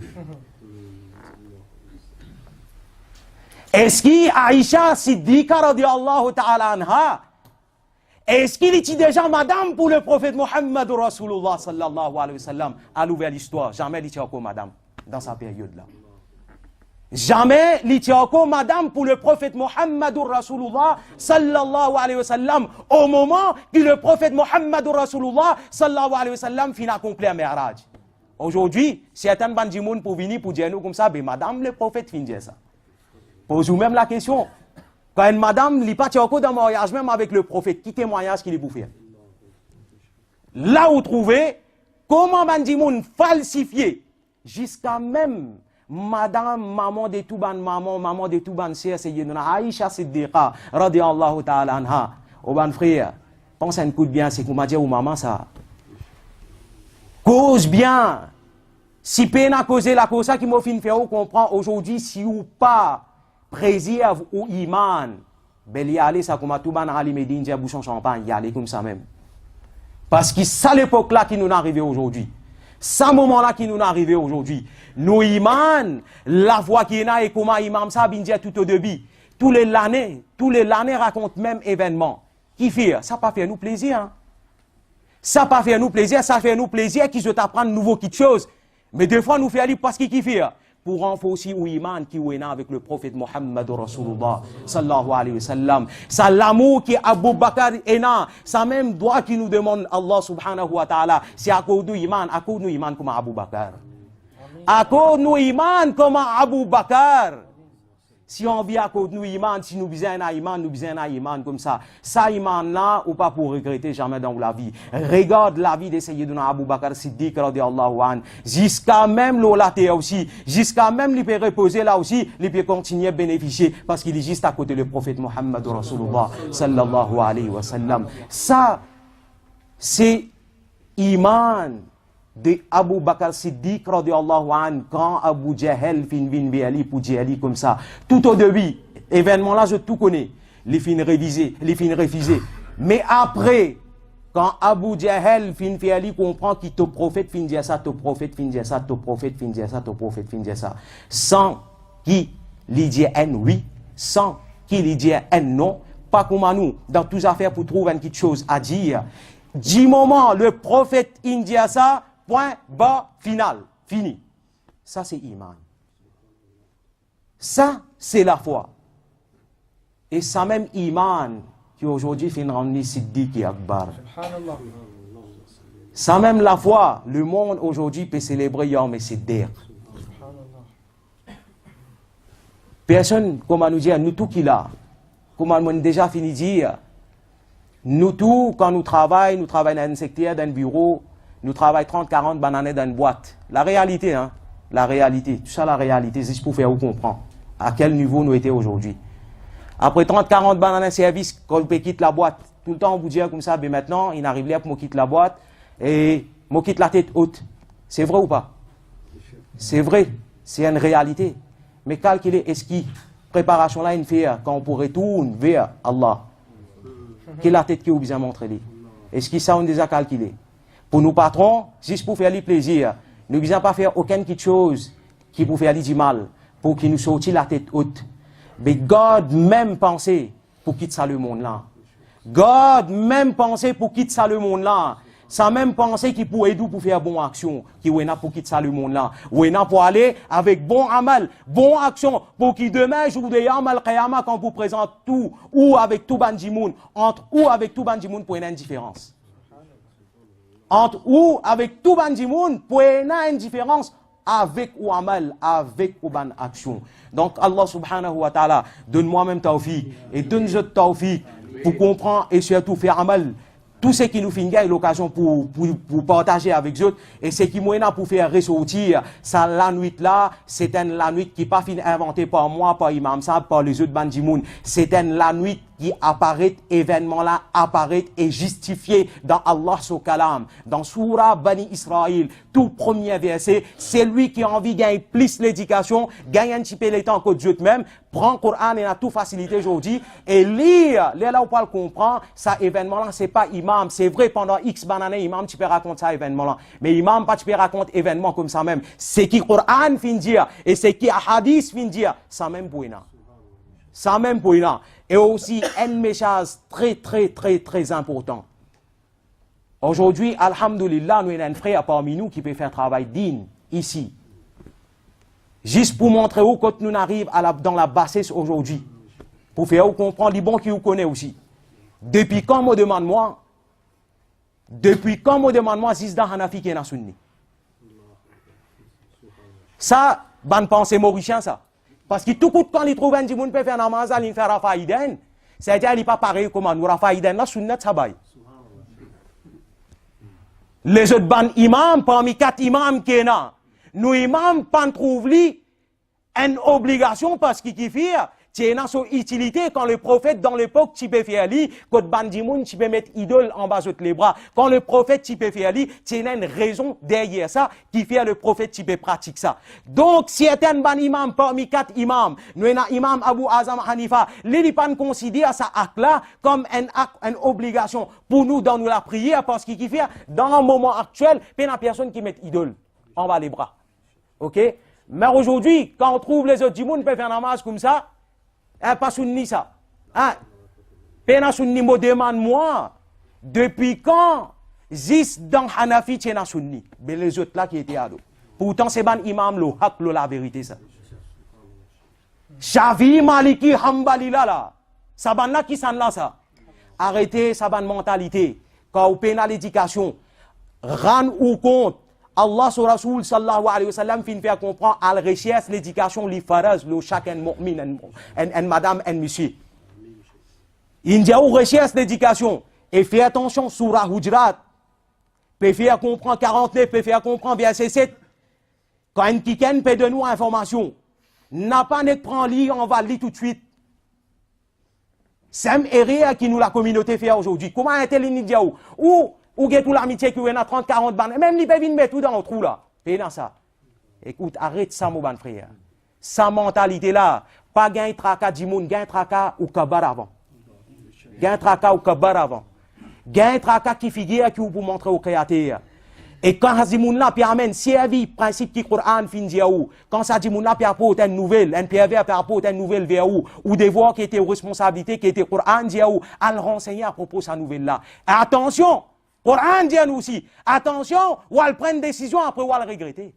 Est-ce que Aïcha Siddiqa radiallahu ta'ala anha, est-ce qu'il est déjà madame pour le prophète Mohammed Rasulullah sallallahu alayhi wa sallam, à l'ouvert l'histoire? Jamais il était encore madame dans sa période-là. Jamais l'itiako madame pour le prophète Mohammed Rasulullah sallallahu alayhi wa sallam au moment que le prophète Mohammed Rasulullah sallallahu alayhi wa sallam finit accompli un Mi'raj. Aujourd'hui, certains bandits pour venir pour dire nous comme ça, ben madame le prophète finit dire ça. Posez-vous même la question. Quand une madame n'est pas dans le mariage même avec le prophète, qui témoignage qu'il est pour faire? Là où trouver comment bandits falsifier jusqu'à même Madame, maman de Touban, maman de Touban, c'est Sayyiduna Aïcha Siddiqa, radiyallahu ta'ala anha. Au ban frère, pense à un coup de bien, c'est qu'on m'a dit au maman ça. Cause bien. Si peine à causer la cause qui m'a fait faire, on comprend aujourd'hui, si ou pas, préserve ou iman, ben y aller, ça comme à Touban, Ali Medine, j'ai bouchon champagne, y aller comme ça même. Parce que c'est l'époque là qui nous est arrivé aujourd'hui. Ce moment-là qui nous est arrivé aujourd'hui. Nous iman, la voix qui est là et comment imam ça bin dit tout au début. Tous les l'année racontent même événement. Qui fait? Ça pas fait nous plaisir. Hein? Ça pas fait nous plaisir, ça fait nous plaisir qu'ils se t'apprennent nouveau quelque chose. Mais des fois nous fait aller parce qu'il fait. pour renforcer l'iman qui est avec le prophète Mohammed Rasulullah sallallahu alayhi wa sallam. Ça l'amour qui Abu Bakr est là, ça même droit qui nous demande Allah subhanahu wa ta'ala, c'est à cause de l'iman comme Abu Bakr. À cause de l'iman comme Abu Bakr. Si on vit à cause de nous iman, si nous besoin d'un iman comme ça. Ça iman là, ou pas pour regretter jamais dans la vie. Regarde la vie de Sayyidina Abu Bakr Siddiq radiallahu anhu. Jusqu'à même l'olaté aussi. Jusqu'à même il peut reposer là aussi. Il peut continuer à bénéficier. Parce qu'il est juste à côté du prophète Muhammad Rasulullah sallallahu alayhi wa sallam. Ça, c'est iman de Abu Bakr Siddiq radiallahu anhu quand Abu Jahel fin Ali pour dire Ali comme ça. Tout au début, événement là je tout connais. Les fin révisé, les fin refusé. Mais après, quand Abu Jahel fin Ali comprend qu'il te prophète fin dire ça, te prophète fin dire ça, te prophète fin dire ça, te prophète fin dire ça. Sans qu'il lui dise un oui, sans qu'il lui dise un non, pas comme à nous, dans toutes affaires pour trouver quelque chose à dire. Du moment le prophète india ça, point, bas, final, fini. Ça, c'est iman. Ça, c'est la foi. Et ça même iman qui aujourd'hui fait rendre Siddiq et Akbar. Ça même la foi, le monde aujourd'hui peut célébrer Yom Siddiq. Personne, comme nous dire, nous tout qui là, comme on a déjà fini de dire, nous tout, quand nous travaillons dans un secteur, dans un bureau, nous travaillons 30-40 bananes dans une boîte. La réalité, hein? La réalité. Tout ça, la réalité, c'est pour faire vous comprendre à quel niveau nous étions aujourd'hui. Après 30-40 bananes de service, quand on quitte la boîte, tout le temps on vous dit comme ça, mais maintenant, il n'arrive pas pour quitter la boîte et moi quitte la tête haute. C'est vrai ou pas? C'est vrai. C'est une réalité. Mais calculer, est-ce que préparation là, une fait quand on retourne vers Allah? Quelle est la tête qui vous bien montré? Est-ce que ça, on déjà calculé? Pour nous patrons, juste pour faire les plaisirs, nous ne besoin pas faire aucune chose qui peut faire du mal, pour qu'il nous sorte la tête haute. Mais God même pensé pour quitter ça le monde là. God même pensé pour quitter ça le monde là. Ça même pensé qu'il pourrait aider pour faire bonne action, qui est là pour quitter ça le monde là. Ou est là pour aller avec bon amal, bonne action, pour qu'il demain, jour de Yamal Qiyamah, quand vous présente tout, ou avec tout bandimoun, entre ou avec tout bandimoun pour une indifférence. Entre ou avec tout bandimoun pour une indifférence avec ou amal, avec ou ban action. Donc Allah subhanahu wa ta'ala, donne-moi même tawfiq et donne-nous tawfiq pour comprendre et surtout faire amal. Tout ce qui nous fait l'occasion pour partager avec eux et ce qui nous est pour faire ressortir ça la nuit là, c'est une la nuit qui n'est pas inventée par moi, par Imam Sab, par les autres bandimoun. C'est une la nuit qui apparaît, événement là apparaît et justifié dans Allah son kalam, dans Surah Bani Israël, tout premier verset, c'est lui qui a envie de gagner plus l'éducation, gagner un petit peu le temps que Dieu même, prend le Coran et a tout facilité aujourd'hui, et lire, là où on comprend, ça événement là, c'est pas imam, c'est vrai pendant X bananes, imam tu peux raconter ça événement là, mais imam pas tu peux raconter événement comme ça même, c'est qui Coran fin dire, et c'est qui hadith fin dire, ça même bouina. Ça même bouina. Et aussi, un message très important. Aujourd'hui, alhamdoulilah, nous avons un frère parmi nous qui peut faire un travail digne, ici. Juste pour montrer où quand nous arrivons dans la bassesse aujourd'hui. Pour faire vous comprendre les bons qui vous connaissent aussi. Depuis quand me demande-moi, Zizda Hanafi qui est dans Sunni. Ça, bonne pensée mauricien, ça. Parce que tout coup, quand il trouve un petit monde peut faire namaz, il fait Rafaïden. C'est-à-dire, il n'est pas pareil comme nous. Rafaïden, là, sunnat, ça baille. Les autres ban imams, parmi 4 imams qui sont là, nous imams, pas trouvent une obligation parce qu'il fait. C'est une son utilité quand le prophète, dans l'époque, tu peux faire lui, quand bandimoun, tu peux mettre idole en bas de les bras. Quand le prophète, tu peux faire lui, c'est une raison derrière ça qui fait le prophète, tu peux pratiquer ça. Donc, si un ban imam parmi 4 imams, nous avons imam Abu Azam Hanifa, les pas considèrent ça acte-là comme un acte, une obligation pour nous dans nous la prière parce qu'il fait, dans le moment actuel, il y a personne qui met idole en bas les bras. Ok? Mais aujourd'hui, quand on trouve les autres djimoun, peuvent faire namaz comme ça, pas sunni ça. Pena sunni me demande moi, depuis quand Zis dans Hanafi tient sunni? Mais les autres là qui étaient à dos. Pourtant, c'est ban imam le haq, la vérité, ça. Shafi, Maliki, Hanbali, là. Ça ban là qui s'en là, ça. Arrêtez sa ban mentalité. Quand vous payez l'éducation, rendre ou compte, Allah sur Rasoul sallallahu alayhi wa sallam fin faire comprendre à la recherche l'éducation, les faraz, le chacun mu'min, en madame, en monsieur. Il y a une recherche d'éducation. Et fais attention, Surah Hujurat, peut faire comprendre 49, peut faire comprendre verset 7. Quand un quelqu'un peut donner nous information, n'a pas de prendre lire, on va lire tout de suite. C'est un erreur qui nous la communauté fait aujourd'hui. Comment est-elle l'indidia ou get tout l'amitié qui est à 30, 40 bandes, même les peuvent mettre tout dans le trou là. Et dans ça. Écoute, arrête ça, mon ban frère. Sa mentalité là, pas gain tracas du monde, gain tracas ou kabar avant. Gain tracas ou kabar avant. Gain tracas qui figure qui vous montrer au créateur. Et quand Hazimoun là, puis amène, si il y a principe qui Coran fin dia ou, quand ça dit moun là, puis apporte une nouvelle, un PV apporte une nouvelle vers ou des voix qui étaient aux responsabilités, qui étaient Coran dia ou, à le renseigner à propos de sa nouvelle là. Et attention, Coran dit nous aussi, attention, ou elle prend une décision après ou elle regretter.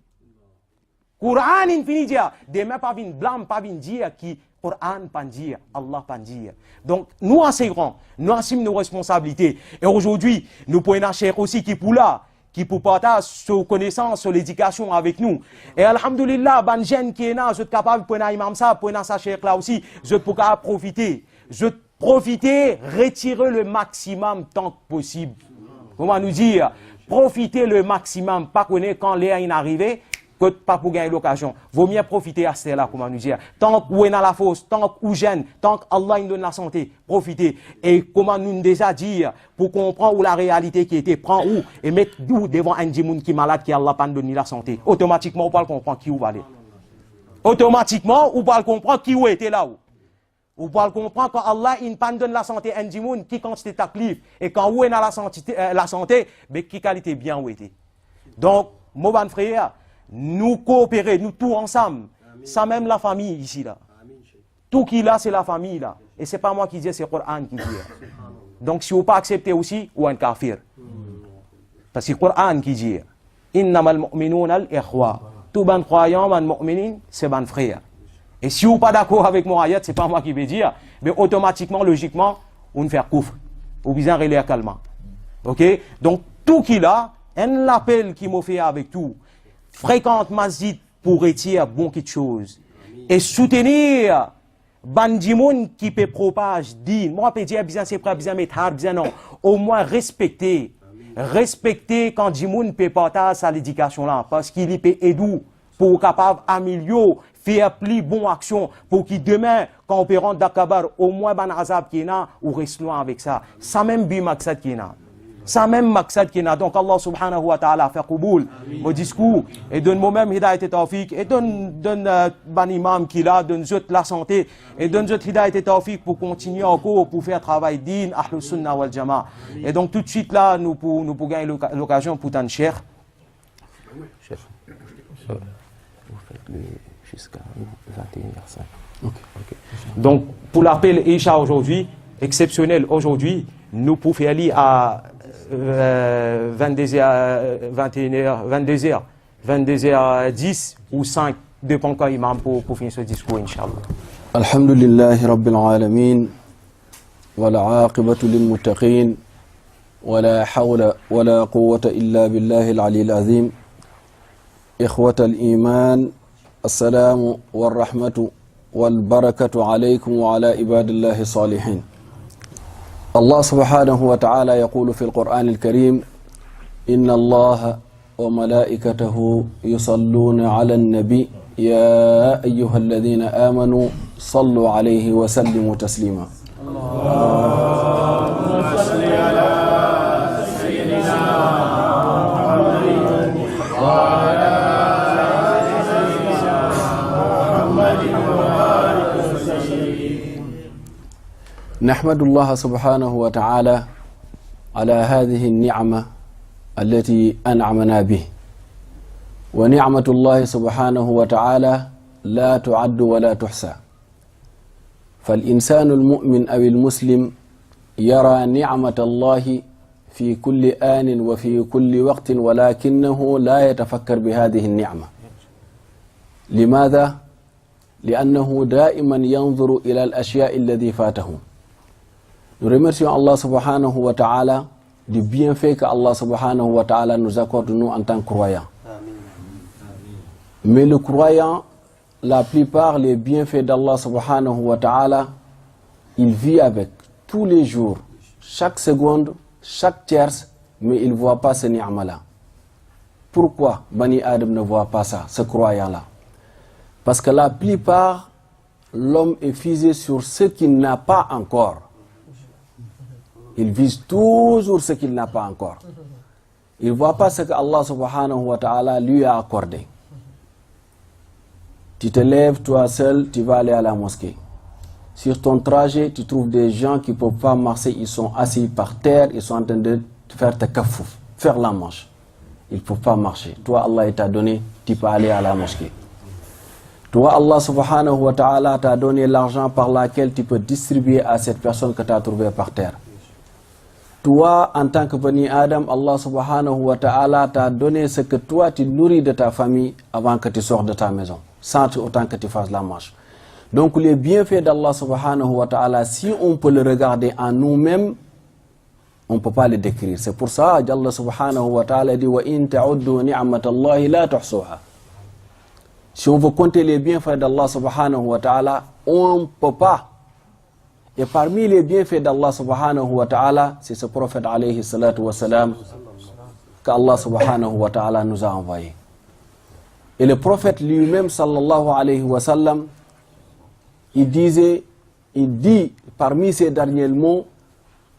Coran infini dia, demain pas vin blâme, pas vin dire qui Coran pas dire, Allah pas dire. Donc, nous enseignons, nous assumons nos responsabilités. Et aujourd'hui, nous pouvons chercher aussi qui pour là, qui pour partager ses connaissances sur l'éducation avec nous. Et alhamdulillah, ban jeune qui est là, je suis capable de prendre imam ça, prendre sa cheikh là aussi, je peux profiter. Je profiter, retirer le maximum tant que possible. Comment nous dire? Profiter le maximum, pas connaître quand l'air est arrivé, que pas pour gagner l'occasion. Vaut mieux profiter à cela, comment nous dire. Tant que vous êtes dans la fosse, tant que vous jeune, tant que Allah nous donne la santé, profitez. Et comment nous déjà dire, pour comprendre où la réalité qui était, prend où, et mettre d'où devant un djimoun qui est malade, qui Allah pas donné la santé. Automatiquement, on peut comprendre qui vous allez. Automatiquement, on peut comprendre qui vous était là où. Vous pouvez comprendre quand Allah il pas donne la santé à un djimoun, qui quantité taklif, et quand vous êtes dans la santé, mais qui qualité bien où était. Donc, mon bon frère, nous coopérer, nous tous ensemble. Ça même la famille ici là. Tout qui là, c'est la famille là. Et c'est pas moi qui dis, c'est le Coran qui dit. Donc si vous pas accepter aussi, ou un kafir. Parce que c'est le Coran qui dit. Innamal mu'minun al-ikhwa. Tout ban croyant, ban mu'minin, c'est ban frère. Et si vous pas d'accord avec mon ayat, c'est pas moi qui vais dire, mais automatiquement, logiquement, on fait couvre. Ou bien relire calmement. Ok? Donc tout qui là, un appel qui m'a fait avec tout. Fréquente masjid pour retirer bon quelque chose. Et soutenir bandimoun qui peut propager din. Moi, je peux dire, bien c'est pas bien mettre bien non. Au moins respecter. Respecter quand dimoun peut partager sa l'éducation là. Parce qu'il peut aider pour capable améliorer, faire plus bonne action. Pour qu'il demain, quand on peut rentrer d'Akabar, au moins ban azab qui est là, ou reste loin avec ça. Ça même bi maksad qui est là. Ça même maksad qui est là. Donc Allah subhanahu wa ta'ala fait kouboul au discours et donne moi-même hidayat et tawfiq et donne ban imam qui là, donne zot la santé et donne zot hidayat et tawfiq pour continuer encore pour faire travail din, ahlus sunnah wal jama. Et donc tout de suite là, nous pour gagner l'occasion pour tant cher. Chef, vous faites jusqu'à 21h05. Okay. Donc pour l'appel Isha aujourd'hui, exceptionnel aujourd'hui, nous pouvons faire aller à 22h10 ou 5, dépend quand imam pour finir ce discours, Inch'Allah. Alhamdulillahi Rabbil Alamin, wa la aqibatu lil muttaqin, wa la hawla wa la quwwata illa billahi al-ali al-azim. Ikhwata al-iman, assalamu wa rahmatu wal barakatu alaykum wa ala ibadillahi salihin. الله سبحانه وتعالى يقول في القرآن الكريم إن الله وملائكته يصلون على النبي يا أيها الذين آمنوا صلوا عليه وسلموا تسليما اللهم صل على سيدنا محمد وعلى سيدنا محمد وآله وسلم. نحمد الله سبحانه وتعالى على هذه النعمة التي أنعمنا به. ونعمة الله سبحانه وتعالى لا تعد ولا تحصى. فالإنسان المؤمن أو المسلم يرى نعمة الله في كل آن وفي كل وقت ولكنه لا يتفكر بهذه النعمة. لماذا؟ لأنه دائما ينظر إلى الأشياء الذي فاته. Nous remercions Allah subhanahu wa ta'ala du bienfait que Allah subhanahu wa ta'ala nous accorde nous en tant que croyants. Mais le croyant, la plupart les bienfaits d'Allah subhanahu wa ta'ala, il vit avec tous les jours, chaque seconde, chaque tierce, mais il ne voit pas ce ni'ma-là. Pourquoi Bani Adam ne voit pas ça, ce croyant-là? Parce que la plupart, l'homme est fixé sur ce qu'il n'a pas encore. Il vise toujours ce qu'il n'a pas encore. Il ne voit pas ce que Allah subhanahu wa ta'ala lui a accordé. Tu te lèves, toi seul, tu vas aller à la mosquée. Sur ton trajet, tu trouves des gens qui ne peuvent pas marcher, ils sont assis par terre, ils sont en train de faire takafouf, faire la manche. Ils ne peuvent pas marcher. Toi, Allah t'a donné, tu peux aller à la mosquée. Toi, Allah subhanahu wa ta'ala t'a donné l'argent par lequel tu peux distribuer à cette personne que tu as trouvée par terre. Toi, en tant que Bani Adam, Allah subhanahu wa ta'ala t'a donné ce que toi tu nourris de ta famille avant que tu sortes de ta maison, sans autant que tu fasses la marche. Donc les bienfaits d'Allah subhanahu wa ta'ala, si on peut le regarder en nous-mêmes, on ne peut pas les décrire. C'est pour ça qu'Allah subhanahu wa ta'ala dit « Wa in ta'uddu ni'matallahi la tuhsuha ». Si on veut compter les bienfaits d'Allah subhanahu wa ta'ala, on ne peut pas. Et parmi les bienfaits d'Allah subhanahu wa ta'ala, c'est ce prophète alayhi salatu wa salam qu'Allah subhanahu wa ta'ala nous a envoyé. Et le prophète lui-même sallallahu alayhi wa sallam, il dit parmi ses derniers mots,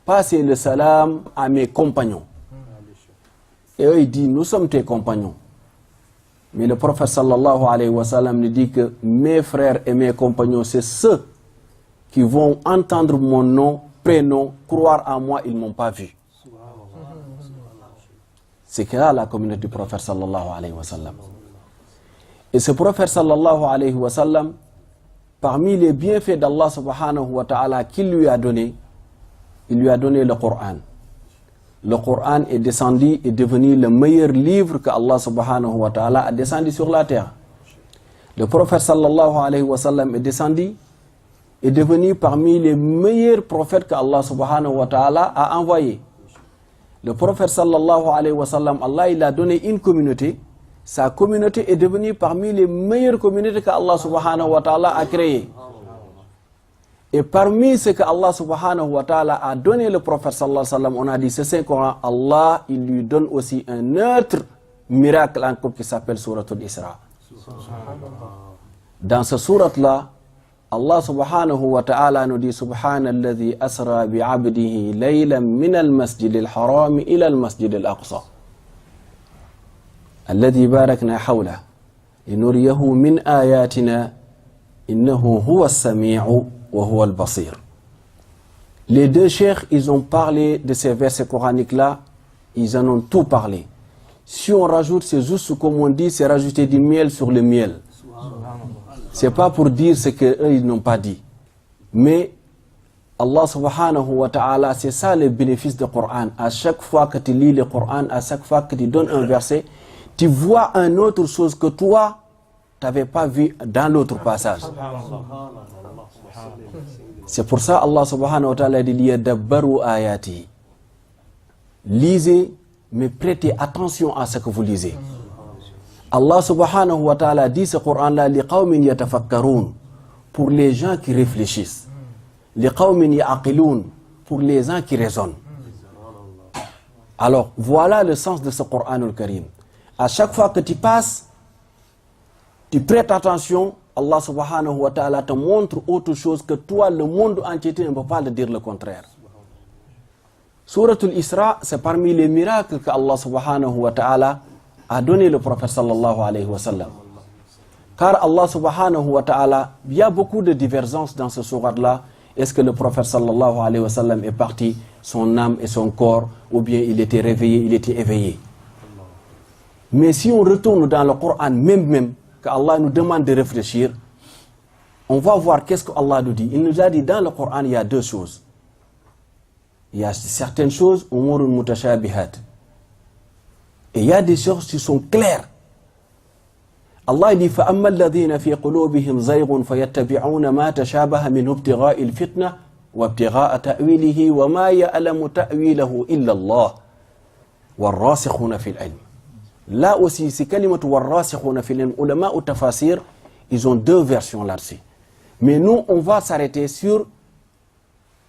passez le salam à mes compagnons. Et eux, il dit, nous sommes tes compagnons. Mais le prophète sallallahu alayhi wa sallam nous dit que mes frères et mes compagnons, c'est ceux qui vont entendre mon nom, prénom, croire en moi, ils ne m'ont pas vu. C'est que là la communauté du prophète sallallahu alayhi wa sallam. Et ce prophète sallallahu alayhi wa sallam, parmi les bienfaits d'Allah subhanahu wa ta'ala qu'il lui a donné, il lui a donné le Coran. Le Coran est descendu et devenu le meilleur livre que Allah subhanahu wa ta'ala a descendu sur la terre. Le prophète sallallahu alayhi wa sallam est devenu parmi les meilleurs prophètes que Allah subhanahu wa ta'ala a envoyés. Le prophète sallallahu alayhi wa sallam, Allah il a donné une communauté. Sa communauté est devenue parmi les meilleures communautés que Allah subhanahu wa ta'ala a créées. Et parmi ce que Allah subhanahu wa ta'ala a donné le prophète sallallahu alayhi wa sallam, on a dit ce Saint-Coran, Allah il lui donne aussi un autre miracle encore qui s'appelle Suratul Isra. Dans ce surat-là, Allah subhanahu wa ta'ala nous dit Subhanalladhi asra bi'abdihi laylan min al-masjid al-haram ila al-masjid al-aqsa. Alladhi barakna hawla linuriyahu min ayatina innahu huwa as-sami'u wa huwa al-basir. Les deux cheikhs, ils ont parlé de ces versets coraniques-là, ils en ont tout parlé. Si on rajoute, c'est juste comme on dit, c'est rajouter du miel sur le miel. C'est pas pour dire ce qu'eux ils n'ont pas dit. Mais Allah subhanahu wa ta'ala, c'est ça le bénéfice du Coran. À chaque fois que tu lis le Coran, à chaque fois que tu donnes un verset, tu vois une autre chose que toi, tu n'avais pas vu dans l'autre passage. C'est pour ça Allah subhanahu wa ta'ala dit liyadabbaru ayati. Lisez, mais prêtez attention à ce que vous lisez. Allah subhanahu wa ta'ala dit ce Coran-là liqawmin yatafakkaroun, pour les gens qui réfléchissent. Liqawmin ya'qiloun, pour les gens qui raisonnent. Alors, voilà le sens de ce Coran al-Karim. À chaque fois que tu passes, tu prêtes attention, Allah subhanahu wa ta'ala te montre autre chose que toi, le monde entier ne peut pas le dire le contraire. Suratul Isra, c'est parmi les miracles que Allah subhanahu wa ta'ala a donné le prophète sallallahu alayhi wa sallam. Car Allah subhanahu wa ta'ala, il y a beaucoup de divergences dans ce surat-là. Est-ce que le prophète sallallahu alayhi wa sallam est parti, son âme et son corps, ou bien il était réveillé, il était éveillé. Mais si on retourne dans le Coran même, que Allah nous demande de réfléchir, on va voir qu'est-ce que Allah nous dit. Il nous a dit dans le Coran, il y a deux choses. Il y a certaines choses, umurun mutashabihat. Et il y a des choses qui sont claires. Allah dit فَأَمَّا الَّذِينَ فِي قُلُوبِهِمْ زَيْغٌ فَيَتَّبِعُونَ مَا تَشَابَهَ مِنْهُ ابْتِغَاءِ الْفِتْنَةِ وَابْتِغَاءَ تَأْوِيلِهِ وَمَا يَعْلَمُ تَأْوِيلَهُ إِلَّا اللَّهُ وَالرَّاسِخُونَ فِي الْعِلْمِ. Là aussi, c'est كلمة والراسخون في العلم. Ulama ou tafasir, ils ont deux versions là-dessus. Mais nous, on va s'arrêter sur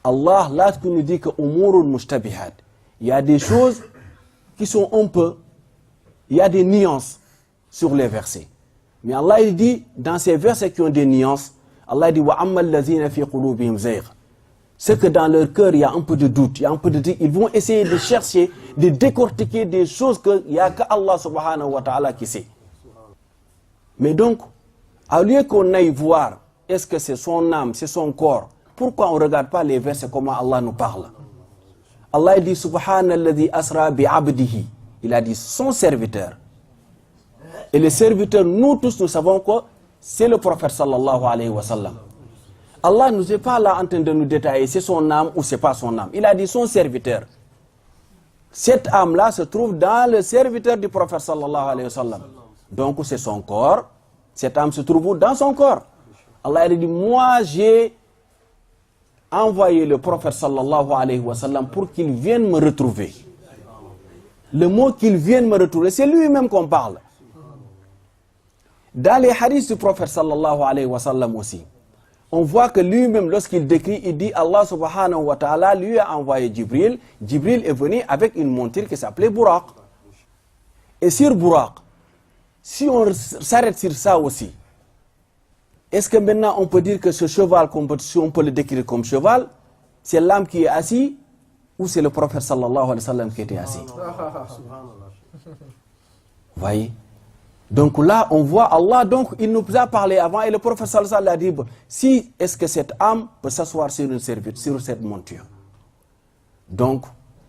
Allah, là, qui nous dit que umurul mushtabihat. Il y a des choses qui sont un peu, il y a des nuances sur les versets. Mais Allah, il dit, dans ces versets qui ont des nuances, Allah dit, wa ammal lazina fi qulubihim zayg. C'est que dans leur cœur, il y a un peu de doute, il y a un peu de doute. Ils vont essayer de chercher, de décortiquer des choses qu'il n'y a qu'Allah subhanahu wa ta'ala qui sait. Mais donc, au lieu qu'on aille voir, est-ce que c'est son âme, c'est son corps, pourquoi on ne regarde pas les versets, comment Allah nous parle? Allah dit, subhanalladhi asra bi'abdihi. Il a dit son serviteur. Et le serviteur, nous tous, nous savons que c'est le prophète sallallahu alayhi wa sallam. Allah ne nous est pas là en train de nous détailler c'est son âme ou c'est pas son âme. Il a dit son serviteur. Cette âme-là se trouve dans le serviteur du prophète sallallahu alayhi wa sallam. Donc c'est son corps. Cette âme se trouve où? Dans son corps. Allah a dit, moi j'ai envoyé le prophète sallallahu alayhi wa sallam pour qu'il vienne me retrouver. Le mot qu'il vienne me retrouver, c'est lui-même qu'on parle. Dans les hadiths du prophète sallallahu alayhi wa sallam aussi, on voit que lui-même, lorsqu'il décrit, il dit Allah subhanahu wa ta'ala lui a envoyé Jibril. Jibril est venu avec une monture qui s'appelait Buraq. Et sur Buraq, si on s'arrête sur ça aussi, est-ce que maintenant on peut dire que ce cheval, si on peut le décrire comme cheval, c'est l'âme qui est assis ou c'est le prophète sallallahu alayhi wa sallam qui était assis? Voyez? Donc là, on voit Allah, donc il nous a parlé avant et le prophète sallallahu alayhi wa sallam a dit, si est-ce que cette âme peut s'asseoir sur une serviette, sur cette monture? Donc,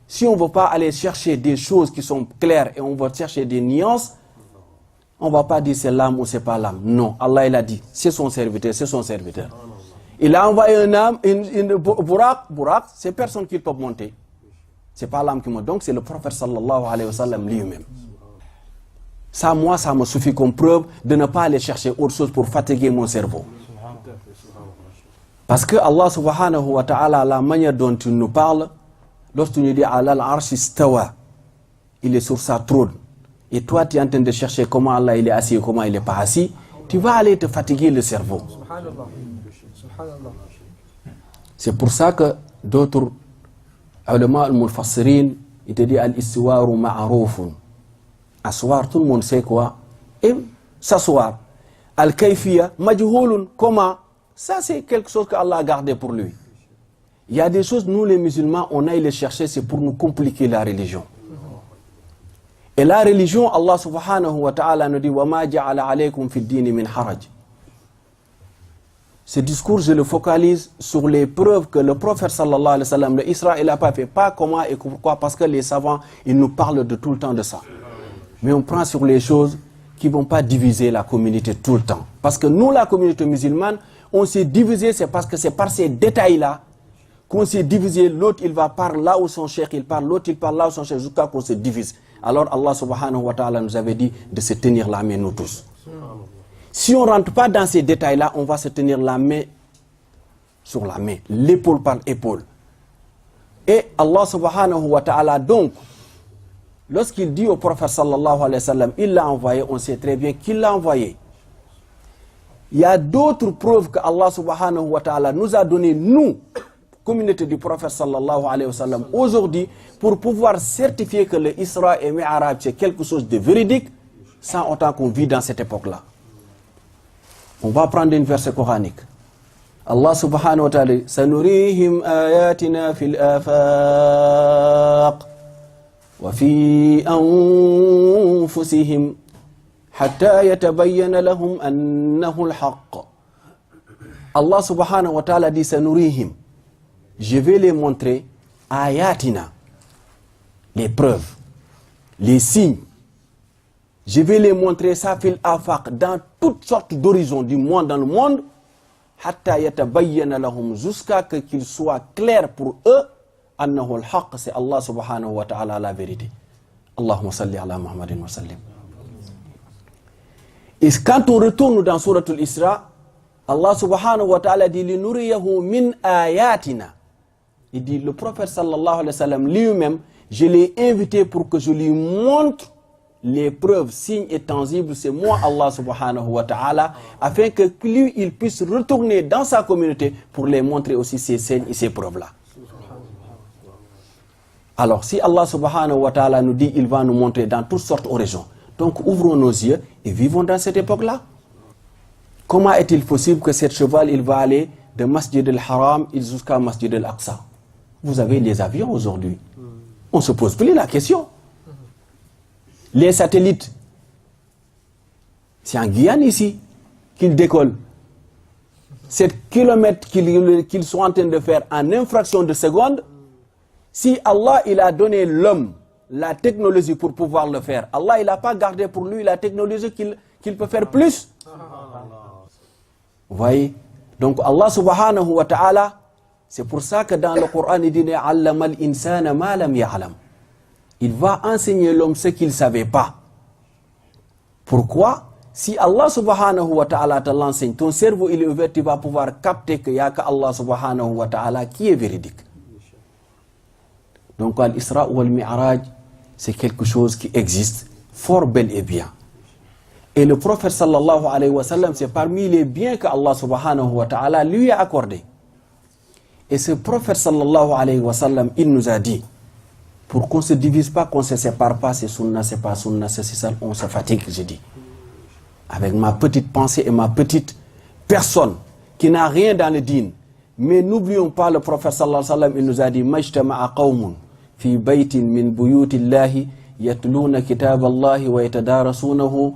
si on ne veut pas aller chercher des choses qui sont claires et on veut chercher des nuances, on ne va pas dire c'est l'âme ou c'est pas l'âme. Non, Allah il a dit, c'est son serviteur, c'est son serviteur. Il a envoyé une âme, une Buraq, c'est personne qui peut monter. C'est pas l'âme qui monte. Donc c'est le prophète sallallahu alayhi wa sallam lui-même. Ça, moi, ça me suffit comme preuve de ne pas aller chercher autre chose pour fatiguer mon cerveau. Parce que Allah subhanahu wa ta'ala, la manière dont il nous parle, lorsqu'il nous dit Ala al-arsh istawa, il est sur sa trône. Et toi, tu es en train de chercher comment Allah il est assis et comment il n'est pas assis, tu vas aller te fatiguer le cerveau. C'est pour ça que d'autres ulama al-mufassirin, ils te disent al-istiwaru ma'arufun. Asseoir, tout le monde sait quoi? Et s'asseoir. Al-kayfiya, majhoulun, comment? Ça, c'est quelque chose qu'Allah a gardé pour lui. Il y a des choses, nous les musulmans, on aille les chercher, c'est pour nous compliquer la religion. Et la religion, Allah subhanahu wa ta'ala nous dit وَمَا جَعَلَ عَلَيْكُمْ فِي الدِّينِ مِنْ حَرَجٍ. Ce discours, je le focalise sur les preuves que le prophète sallallahu alayhi wa sallam, le Israël n'a pas fait. Pas comment et pourquoi, parce que les savants, ils nous parlent de tout le temps de ça. Mais on prend sur les choses qui ne vont pas diviser la communauté tout le temps. Parce que nous, la communauté musulmane, on s'est divisé, c'est parce que c'est par ces détails-là qu'on s'est divisé. L'autre, il va par là où son cheikh, il parle. L'autre, il parle là où son cheikh, jusqu'à qu'on se divise. Alors Allah subhanahu wa ta'ala nous avait dit de se tenir la main, nous tous. Si on ne rentre pas dans ces détails-là, on va se tenir la main sur la main, l'épaule par épaule. Et Allah subhanahu wa ta'ala, donc, lorsqu'il dit au prophète sallallahu alayhi wa sallam, il l'a envoyé, on sait très bien qu'il l'a envoyé. Il y a d'autres preuves que Allah subhanahu wa ta'ala nous a donné, nous, communauté du prophète sallallahu alayhi wa sallam, aujourd'hui, pour pouvoir certifier que le Isra et Mi'raj c'est quelque chose de véridique, sans autant qu'on vit dans cette époque-là. On va prendre une verset coranique. Allah subhanahu wa ta'ala, sanurihim ayatina fil afaq. وفي أنفسهم حتى يتبين لهم أنه الحق. Allah subhanahu wa ta'ala dit sanurihim. Je vais les montrer ayatina, les preuves, les signes. Je vais les montrer ça fil afaq, dans toutes sortes d'horizons du monde, dans le monde, hatta yatabayyana lahum, jusqu'à ce qu'il soit clair pour eux أنه الحق, c'est Allah subhanahu wa ta'ala la vérité. Allahumma salli ala Muhammadin wa sallim. Et quand on retourne dans Surat al-Isra, Allah subhanahu wa ta'ala dit Linuriyahu min ayatina. Il dit le prophète sallallahu alayhi wa sallam lui-même, je l'ai invité pour que je lui montre les preuves, signes et tangibles, c'est moi Allah subhanahu wa ta'ala, afin que lui il puisse retourner dans sa communauté pour les montrer aussi ces signes et ces preuves-là. Alors si Allah subhanahu wa ta'ala nous dit il va nous montrer dans toutes sortes de régions, donc ouvrons nos yeux et vivons dans cette époque-là. Comment est-il possible que cet cheval il va aller de Masjid al-Haram jusqu'à Masjid al-Aqsa? Vous avez les avions aujourd'hui. On ne se pose plus la question. Les satellites, c'est en Guyane ici qu'ils décollent. 7 kilomètres qu'ils sont en train de faire en infraction de seconde, si Allah il a donné l'homme la technologie pour pouvoir le faire, Allah il n'a pas gardé pour lui la technologie qu'il peut faire plus. Vous voyez? Donc Allah subhanahu wa ta'ala, c'est pour ça que dans le Coran il dit Allama al-insana ma lam ya'lam. Il va enseigner l'homme ce qu'il ne savait pas. Pourquoi? Si Allah subhanahu wa ta'ala te l'enseigne, ton cerveau il est ouvert, tu vas pouvoir capter qu'il n'y a qu'Allah subhanahu wa ta'ala qui est véridique. Donc l'Isra ou al-Mi'raj, c'est quelque chose qui existe fort bel et bien. Et le prophète sallallahu alayhi wa sallam, c'est parmi les biens que Allah subhanahu wa ta'ala lui a accordé. Et ce prophète sallallahu alayhi wa sallam, il nous a dit, pour qu'on ne se divise pas, qu'on ne se sépare pas, c'est sunna, c'est pas sunna, c'est ça, on se fatigue, je dis. Avec ma petite pensée et ma petite personne, qui n'a rien dans le dîn. Mais n'oublions pas le prophète sallallahu alayhi wa sallam, il nous a dit, majtama'a qawmun fi baytin min buyutillahi yatluna kitab Allahi wa yatadarasunahu.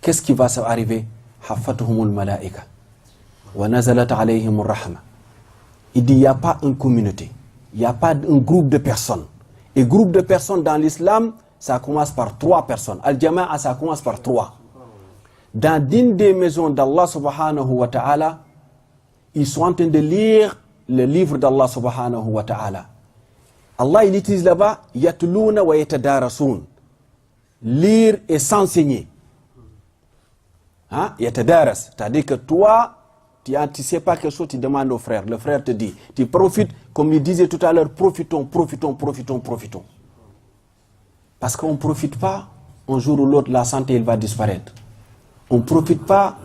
Qu'est-ce qui va arriver? Haffatuhumul malaika wa nazalat alayhimur rahma. Il dit, il n'y a pas une communauté. Il n'y a pas un groupe de personnes. Et groupe de personnes dans l'islam, ça commence par 3 personnes. Al-Jama'a, ça commence par 3. Dans une des maisons d'Allah subhanahu wa ta'ala, ils sont en train de lire le livre d'Allah subhanahu wa ta'ala. Allah, il utilise là-bas, yatluna wa yatadarasun. Lire et s'enseigner. Hein? Yatadaras, c'est-à-dire que toi, tu ne sais pas quelque chose, tu demandes au frère. Le frère te dit, tu profites, comme il disait tout à l'heure, profitons. Parce qu'on ne profite pas, un jour ou l'autre, la santé elle va disparaître. On ne profite pas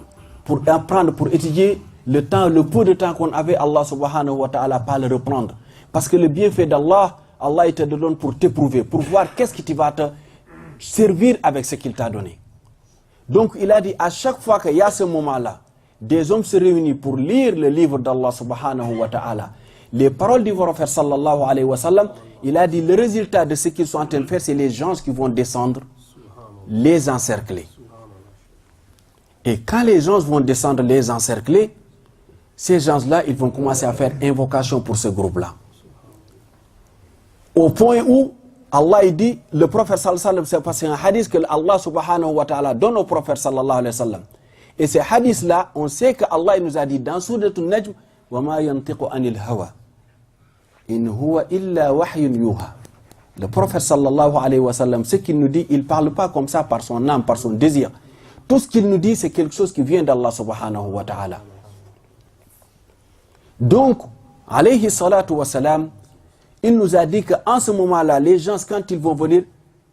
pour apprendre, pour étudier le peu de temps qu'on avait, Allah subhanahu wa ta'ala, pas le reprendre. Parce que le bienfait d'Allah, Allah il te donne pour t'éprouver, pour voir qu'est-ce qui va te servir avec ce qu'il t'a donné. Donc il a dit, à chaque fois qu'il y a ce moment-là, des hommes se réunissent pour lire le livre d'Allah subhanahu wa ta'ala, les paroles du prophète sallallahu alayhi wa sallam, il a dit le résultat de ce qu'ils sont en train de faire, c'est les gens qui vont descendre, les encercler. Et quand les gens vont descendre, les encercler, ces gens-là, ils vont commencer à faire invocation pour ce groupe-là. Au point où Allah il dit, le prophète sallallahu alayhi wa sallam, c'est parce que c'est un hadith que Allah subhanahu wa ta'ala donne au prophète sallallahu alayhi wa sallam. Et ces hadiths-là, on sait que Allah nous a dit dans Surat al-Najm, وَمَا يَنْتِقُ عَنِ الْهَوَى إِنْ هُوَ إِلَّا وَحْيٌ يُوحَى. Le prophète sallallahu alayhi wa sallam, ce qu'il nous dit, il ne parle pas comme ça par son âme, par son désir. Tout ce qu'il nous dit, c'est quelque chose qui vient d'Allah subhanahu wa ta'ala. Donc, alayhi salatu wa salam, il nous a dit qu'en ce moment-là, les gens, quand ils vont venir,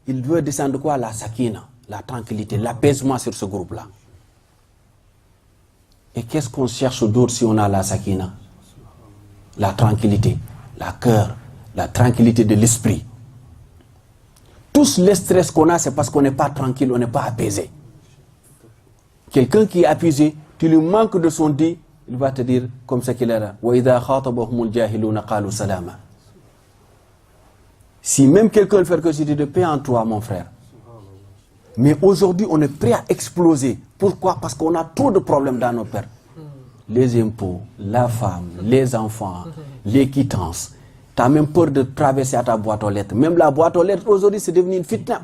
ils veulent descendre quoi? La sakina, la tranquillité, l'apaisement sur ce groupe-là. Et qu'est-ce qu'on cherche d'autre si on a la sakina? La tranquillité, la cœur, la tranquillité de l'esprit. Tout le stress qu'on a, c'est parce qu'on n'est pas tranquille, on n'est pas apaisé. Quelqu'un qui est apaisé, tu lui manques de son dit, il va te dire comme ça qu'il est là. وَإِذَا خَاطَبَهُمُ الْجَاهِلُونَ قَالُوا سَلَامًا. Si même quelqu'un fait que je dis de paix en toi, mon frère. Mais aujourd'hui, on est prêt à exploser. Pourquoi? Parce qu'on a trop de problèmes dans nos pères. Les impôts, la femme, les enfants, les quittances. Tu as même peur de traverser à ta boîte aux lettres. Même la boîte aux lettres, aujourd'hui, c'est devenu une fitna.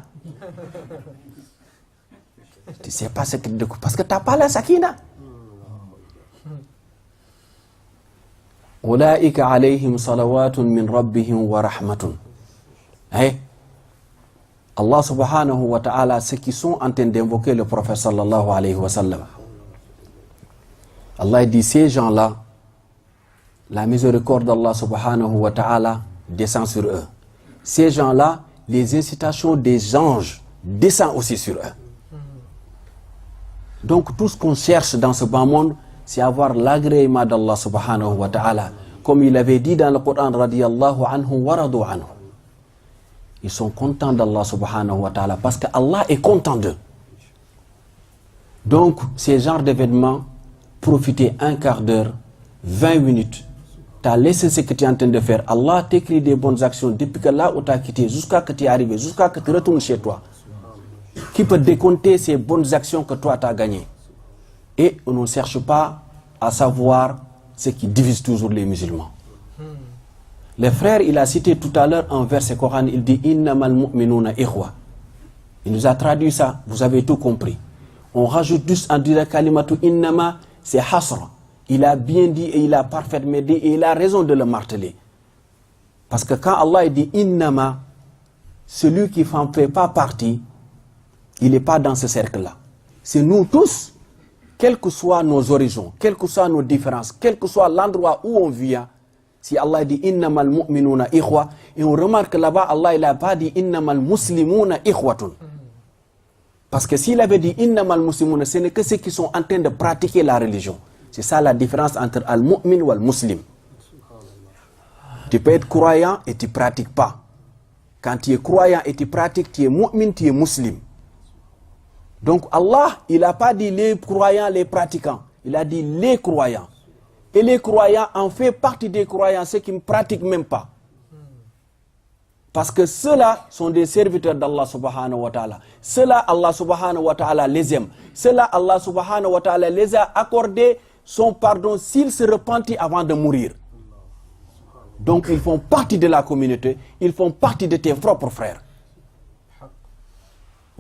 Tu ne sais pas ce que... Parce que tu n'as pas la sakina. أولئك عليهم صلوات من ربهم ورحمة. Allah subhanahu wa ta'ala, ceux qui sont en train d'invoquer le prophète sallallahu alayhi wa sallam, Allah dit, ces gens-là, la miséricorde d'Allah subhanahu wa ta'ala descend sur eux. Ces gens-là, les incitations des anges descendent aussi sur eux. Donc tout ce qu'on cherche dans ce bas monde, c'est avoir l'agrément d'Allah subhanahu wa ta'ala. Comme il avait dit dans le Coran, radiyallahu anhu wa radu anhu. Ils sont contents d'Allah subhanahu wa ta'ala parce qu'Allah est content d'eux. Donc, ces genres d'événements, profiter un quart d'heure, 20 minutes, tu as laissé ce que tu es en train de faire. Allah t'écrit des bonnes actions depuis que là où tu as quitté, jusqu'à que tu es arrivé, jusqu'à que tu retournes chez toi. Qui peut décompter ces bonnes actions que toi tu as gagnées? Et on ne cherche pas à savoir ce qui divise toujours les musulmans. Le frère, il a cité tout à l'heure un verset Coran, il dit Innamal mu'minuna ikhwa. Il nous a traduit ça, vous avez tout compris. On rajoute juste en disant kalimatu innama, c'est hasra. Il a bien dit et il a parfaitement dit et il a raison de le marteler. Parce que quand Allah dit innama, celui qui n'en fait pas partie, il n'est pas dans ce cercle-là. C'est nous tous, quels que soient nos horizons, quelles que soient nos différences, quel que soit l'endroit où on vient. Si Allah dit innamal mu'minuna ikhwa, et on remarque là-bas, Allah il n'a pas dit innamal muslimuna ikhwatun. Parce que s'il avait dit innamal muslimuna, ce n'est que ceux qui sont en train de pratiquer la religion. C'est ça la différence entre al-mu'min ou al-muslim. Tu peux être croyant et tu ne pratiques pas. Quand tu es croyant et tu pratiques, tu es mu'min, tu es muslim. Donc Allah, il n'a pas dit les croyants, les pratiquants. Il a dit les croyants. Et les croyants en fait partie des croyants, ceux qui ne pratiquent même pas. Parce que ceux-là sont des serviteurs d'Allah subhanahu wa ta'ala. Ceux-là, Allah subhanahu wa ta'ala les aime. Ceux-là, Allah subhanahu wa ta'ala les a accordé son pardon s'ils se repentent avant de mourir. Donc ils font partie de la communauté, ils font partie de tes propres frères. Vous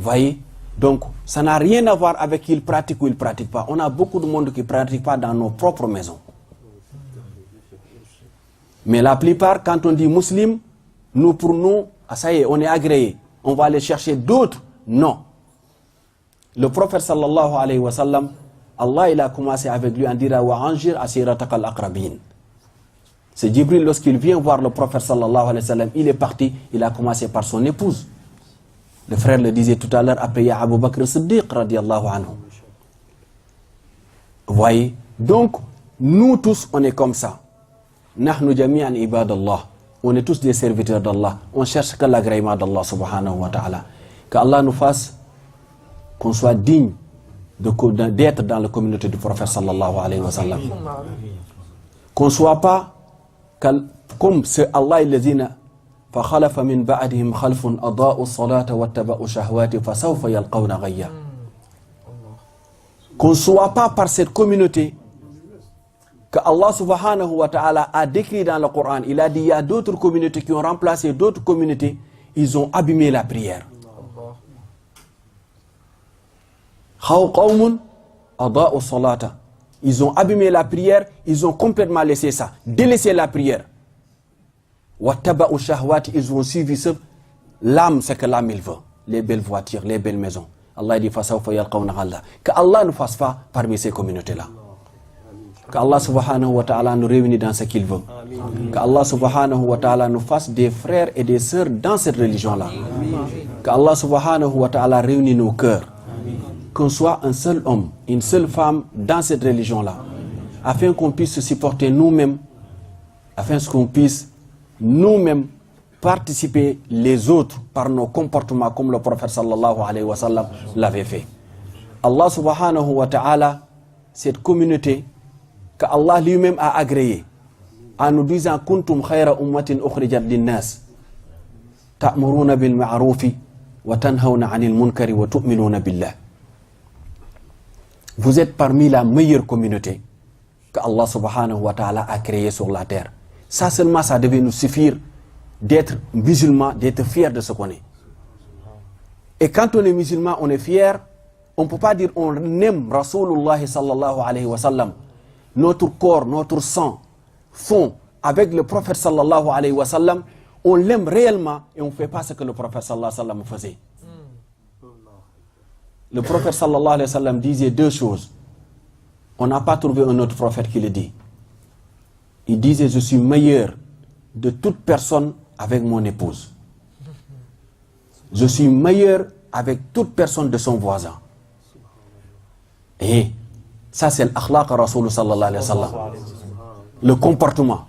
voyez? Donc ça n'a rien à voir avec qu'ils pratiquent ou ils ne pratiquent pas. On a beaucoup de monde qui ne pratique pas dans nos propres maisons. Mais la plupart, quand on dit musulman, nous pour nous, ah, ça y est, on est agréé. On va aller chercher d'autres. Non. Le prophète sallallahu alayhi wa sallam, Allah il a commencé avec lui en disant wa anjir asiratak al-aqrabin. C'est Jibril, lorsqu'il vient voir le prophète sallallahu alayhi wa sallam, il est parti, il a commencé par son épouse. Le frère le disait tout à l'heure, après il y a Abu Bakr Siddiq radiallahu anhu. Vous voyez? Donc, nous tous, on est comme ça. Nahnu jami'an ibadallah. On est tous des serviteurs d'Allah. On cherche que l'agrément d'Allah subhanahu wa ta'ala. Qu'Allah nous fasse qu'on soit digne d'être dans la communauté du prophète sallallahu alayhi wa sallam. Qu'on ne soit pas comme c'est Allah il dit فَخَلَفَ مِنْ بَعْدِهِمْ خَلْفٌ أَضَاءُوا الصَّلَاةَ وَاتَّبَعُوا الشَّهَوَاتِ فَسَوْفَ يَلْقَوْنَ غَيًّا. Qu'on ne soit pas par cette communauté que Allah subhanahu wa ta'ala a décrit dans le Coran. Il a dit il y a d'autres communautés qui ont remplacé d'autres communautés, ils ont abîmé la prière. Ils ont abîmé la prière, ils ont complètement laissé ça, délaissé la prière. Ils ont suivi ce l'âme, c'est que l'âme il veut, les belles voitures, les belles maisons. Allah dit que Allah ne fasse pas parmi ces communautés-là. Qu'Allah subhanahu wa ta'ala nous réunisse dans ce qu'il veut. Qu'Allah subhanahu wa ta'ala nous fasse des frères et des sœurs dans cette religion-là. Qu'Allah subhanahu wa ta'ala réunisse nos cœurs. Qu'on soit un seul homme, une seule femme dans cette religion-là. Afin qu'on puisse se supporter nous-mêmes. Afin qu'on puisse nous-mêmes participer les autres par nos comportements comme le prophète sallallahu alayhi wa sallam l'avait fait. Allah subhanahu wa ta'ala, cette communauté qu'Allah lui-même a agréé en nous disant kuntum khayra ummatin ukhrijat linnas ta'muruna bil ma'rufi wa tanhauna 'anil munkari wa tu'minuna billah. Vous êtes parmi la meilleure communauté que Allah subhanahu wa ta'ala a créée sur la terre. Ça seulement, ça devait nous suffire d'être musulmans, d'être fiers de ce qu'on est. Et quand on est musulman, on est fier, on ne peut pas dire on aime Rasulullah sallallahu alayhi wa sallam. Notre corps, notre sang fond avec le prophète sallallahu alayhi wa sallam. on l'aime réellement et on ne fait pas ce que le prophète sallallahu alayhi wa sallam faisait. Le prophète sallallahu alayhi wa sallam disait deux choses. On n'a pas trouvé un autre prophète qui le dit. Il disait, je suis meilleur de toute personne avec mon épouse. Je suis meilleur avec toute personne de son voisin. Et ça c'est l'akhlaq Rasoul sallallahu alayhi wa sallam. Le comportement.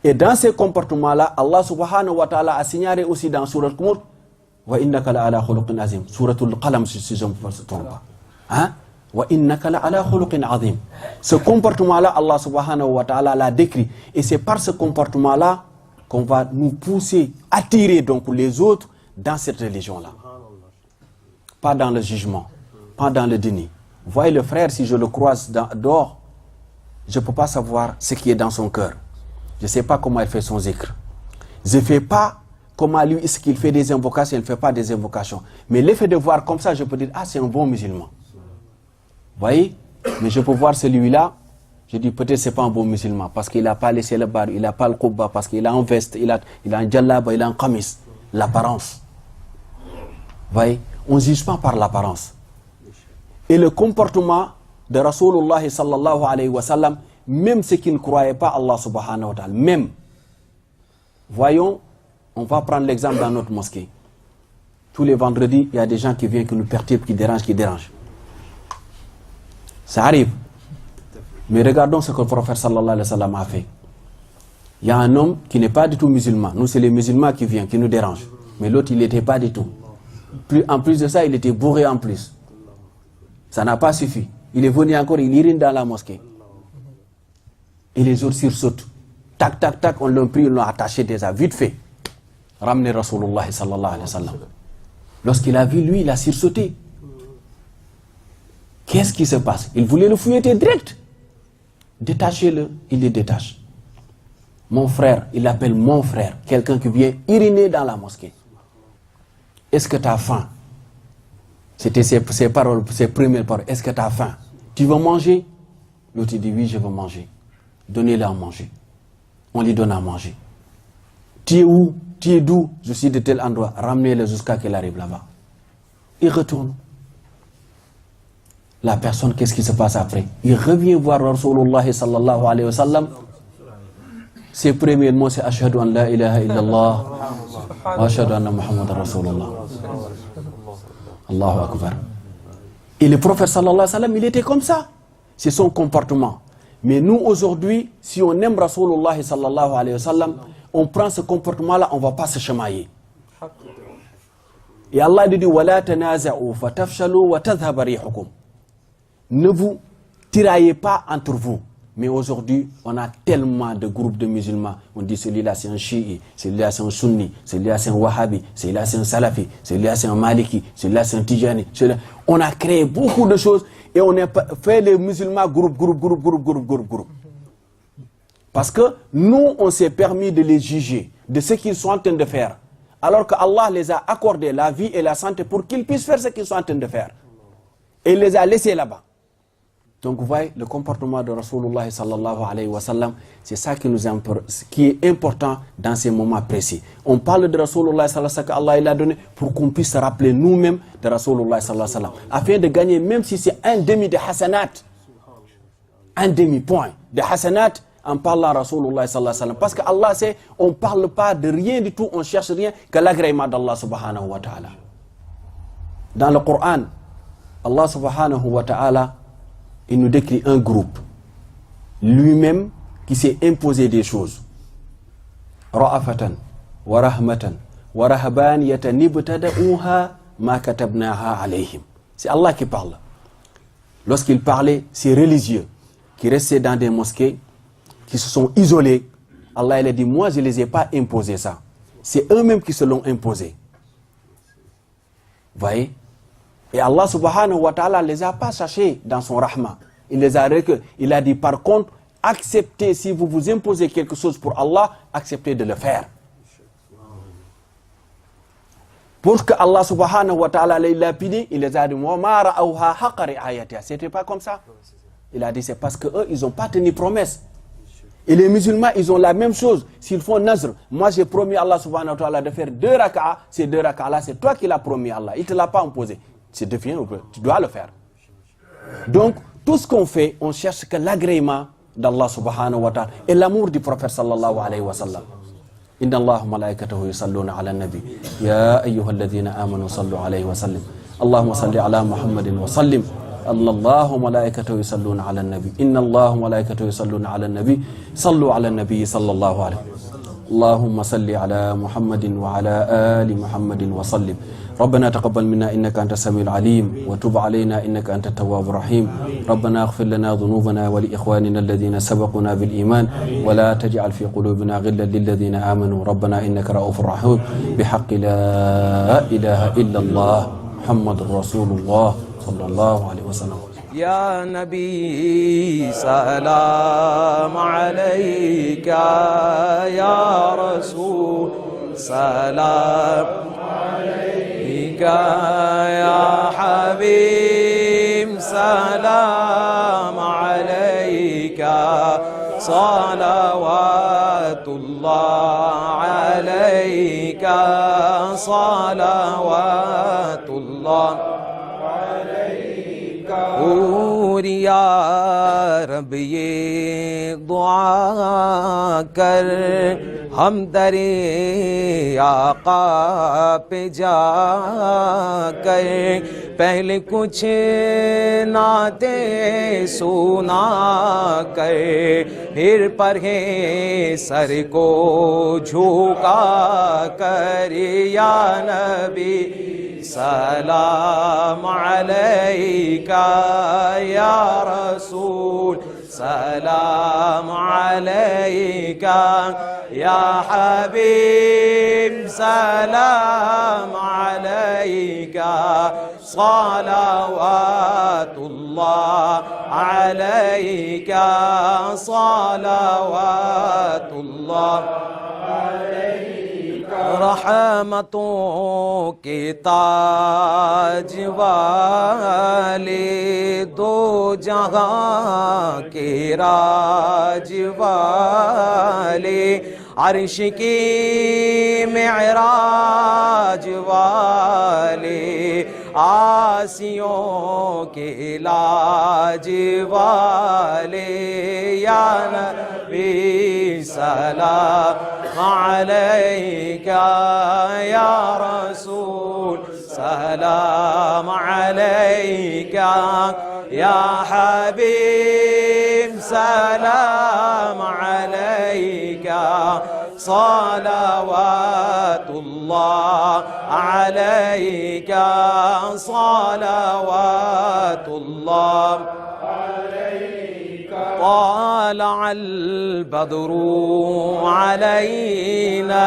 Et dans ces comportements-là, Allah subhanahu wa ta'ala a signalé aussi dans Surat Qamar, wa innaka la ala khuluqin azim. Suratul Qalam, si je ne me trompe pas. Hein? Wa innaka la ala khuluqin azim. Ce comportement-là, Allah subhanahu wa ta'ala l'a décrit. Et c'est par ce comportement-là qu'on va nous pousser, attirer donc les autres dans cette religion-là. Pas dans le jugement, pas dans le déni. Voyez le frère, si je le croise dehors, je ne peux pas savoir ce qui est dans son cœur. Je ne sais pas comment il fait son zikr. Je ne sais pas comment lui, est-ce qu'il fait des invocations, il ne fait pas des invocations. Mais l'effet de voir comme ça, je peux dire, ah, c'est un bon musulman. Vous voyez? Mais je peux voir celui-là, je dis, peut-être c'est pas un bon musulman, parce qu'il n'a pas laissé le bar, il n'a pas le qubba, parce qu'il a un veste, il a un djallaba, il a un qamis. L'apparence. Vous voyez? On ne juge pas par l'apparence. Et le comportement de Rasulullah sallallahu alayhi wa sallam, même ceux qui ne croyaient pas Allah subhanahu wa ta'ala, même. Voyons, on va prendre l'exemple dans notre mosquée. Tous les vendredis, il y a des gens qui viennent, qui nous perturbent, qui dérangent. Ça arrive. Mais regardons ce que le prophète sallallahu alayhi wa sallam a fait. Il y a un homme qui n'est pas du tout musulman. Nous, c'est les musulmans qui viennent, qui nous dérangent. Mais l'autre, il n'était pas du tout. En plus de ça, il était bourré en plus. Ça n'a pas suffi. Il est venu encore, il urine dans la mosquée. Et les autres sursautent. Tac, tac, tac, on l'a pris, on l'a attaché déjà, vite fait. Ramener Rasulullah sallallahu alayhi wa sallam. Lorsqu'il a vu, lui, il a sursauté. Qu'est-ce qui se passe? Il voulait le fouetter direct. Détachez-le, il le détache. Mon frère, il l'appelle mon frère. Quelqu'un qui vient uriner dans la mosquée. Est-ce que tu as faim? C'était ses paroles, ses premières paroles. Est-ce que tu as faim? Tu veux manger? L'autre dit oui, je veux manger. Donnez-le à manger. On lui donne à manger. Tu es où? Tu es d'où? Je suis de tel endroit. Ramenez-le jusqu'à qu'il arrive là-bas. Il retourne. La personne, qu'est-ce qui se passe après? Il revient voir Rasulullah sallallahu alayhi wa sallam. Ses premiers mots, c'est Ashhadu an la ilaha illallah wa ashhadu anna Muhammad Rasulullah. Allahu Akbar. Et le prophète sallallahu alayhi wa sallam, il était comme ça. C'est son comportement. Mais nous, aujourd'hui, si on aime Rasulullah sallallahu alayhi wa sallam, on prend ce comportement-là, on ne va pas se chamailler. Et Allah dit وَلَا تَنَازَعُوا فَتَفْشَلُوا وَتَذْهَبَ رِيحُكُمْ. Ne vous tiraillez pas entre vous. Mais aujourd'hui, on a tellement de groupes de musulmans. On dit celui-là c'est un chiite, celui-là c'est un sunni, celui-là c'est un wahhabi, celui-là c'est un salafi, celui-là c'est un maliki, celui-là c'est un tijani. On a créé beaucoup de choses et on a fait les musulmans groupe. Parce que nous, on s'est permis de les juger de ce qu'ils sont en train de faire. Alors que Allah les a accordé la vie et la santé pour qu'ils puissent faire ce qu'ils sont en train de faire. Et il les a laissés là-bas. Donc vous voyez, le comportement de Rasulullah sallallahu alayhi wa sallam, c'est ça qui est important dans ces moments précis. On parle de Rasulullah sallallahu alayhi wa sallam, qu'Allah il a donné pour qu'on puisse se rappeler nous-mêmes de Rasulullah sallallahu alayhi wa sallam, afin de gagner, même si c'est un demi de hasanat, un demi-point de hasanat, en parlant à Rasulullah sallallahu alayhi wa sallam. Parce que Allah sait, on ne parle pas de rien du tout, on ne cherche rien que l'agrément d'Allah subhanahu wa ta'ala. Dans le Coran, Allah subhanahu wa ta'ala, il nous décrit un groupe, lui-même qui s'est imposé des choses. Ra'afatan, wa rahmatan, wa rahabaniyatan ibtada'uha ma katabnaha alayhim. C'est Allah qui parle. Lorsqu'il parlait, ces religieux qui restaient dans des mosquées, qui se sont isolés, Allah il a dit, moi je ne les ai pas imposé ça. C'est eux-mêmes qui se l'ont imposé. Vous voyez? Et Allah subhanahu wa ta'ala ne les a pas cherchés dans son rahma. Il les a recueillis. Il a dit par contre, acceptez, si vous vous imposez quelque chose pour Allah, acceptez de le faire. Pour que Allah subhanahu wa ta'ala les lapide, il les a dit, c'était pas comme ça. Il a dit, c'est parce qu'eux, ils n'ont pas tenu promesse. Et les musulmans, ils ont la même chose. S'ils font nazr, moi j'ai promis à Allah subhanahu wa ta'ala de faire 2 rak'ahs. Ces 2 rak'ahs-là, c'est toi qui l'as promis à Allah. Il ne te l'a pas imposé. C'est défini, tu dois le faire. Donc, tout ce qu'on fait, on cherche que l'agrément d'Allah subhanahu wa ta'ala et l'amour du prophète sallallahu alayhi wa sallam. Inna Allah wa malaikatahu yusalluna ala nabi. Ya ayyuhalladhina amanu sallu alayhi wa sallim. Allahumma salli ala Muhammadin wa sallim. الله وملائكته يصلون على النبي إن الله وملائكته يصلون على النبي صلوا على النبي صلى الله عليه اللهم صل على محمد وعلى آل محمد وسلم ربنا تقبل منا إنك أنت السميع العليم وتب علينا إنك أنت التواب الرحيم ربنا اغفر لنا ذنوبنا ولإخواننا الذين سبقونا بالإيمان ولا تجعل في قلوبنا غلا للذين آمنوا ربنا إنك رؤوف رحيم بحق لا إله إلا الله محمد رسول الله صلى الله عليه وسلم يا نبي سلام عليك يا رسول سلام عليك يا حبيب سلام عليك صلوات الله عليك صلوات الله और या रब ये दुआ कर हम दरे आका पे जा कर पहले कुछ नाते सुना कर फिर पढ़े सर को झुका कर या नबी सलाम अलैका या रसूल सलाम अलैका या हबीब सलाम अलैका सलावातुल्लाह अलैका सलावातुल्लाह रहमतों के ताज वाले दो जहां के राज वाले अर्श की मेराज वाले आसियों के लाज वाले या नबी सलाम अलैका या रसूल सलाम अलैका या हबीब सलाम अलैका सलावातुल्लाह अलैका सलावातुल्लाह طالع البدر علينا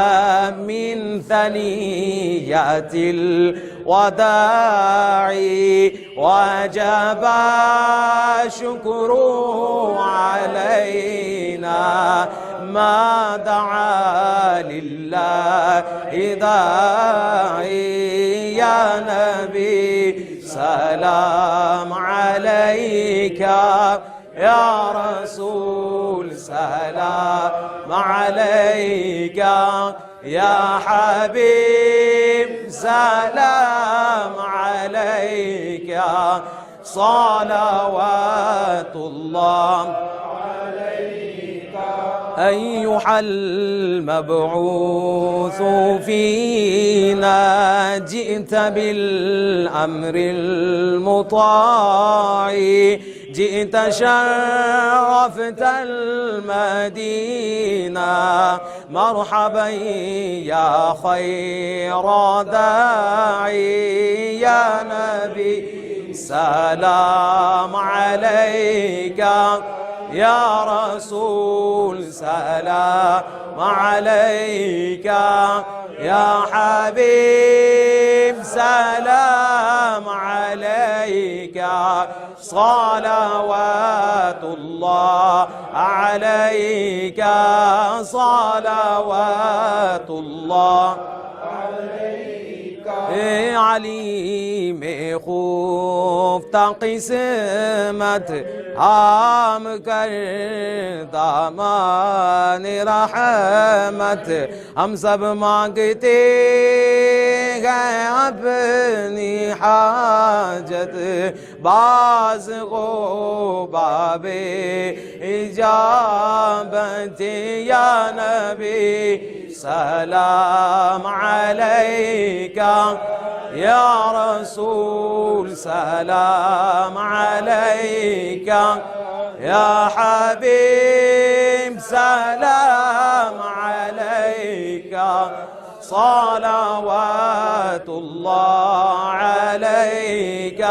من ثنيات الوداع وجب شكر علينا ما دعا لله داعي يا نبي سلام عليك يا رسول سلام عليك يا حبيب سلام عليك صلوات الله عليك أيها المبعوث فينا جئت بالأمر المطاع جئت شرفت المدينة مرحبا يا خير داعي يا نبي سلام عليك يا رسول سلام عليك يا حبيب سلام عليك صلوات الله عليك صلوات الله عليك عليم خفت قسمت عام کرد امان رحمت ہم سب مانگتے ہیں اپنی حاجت باز گو باب اجابت یا نبی سلام علیکہ یا رسول سلام علیکہ یا حبیب سلام علیکہ صلوات الله عليك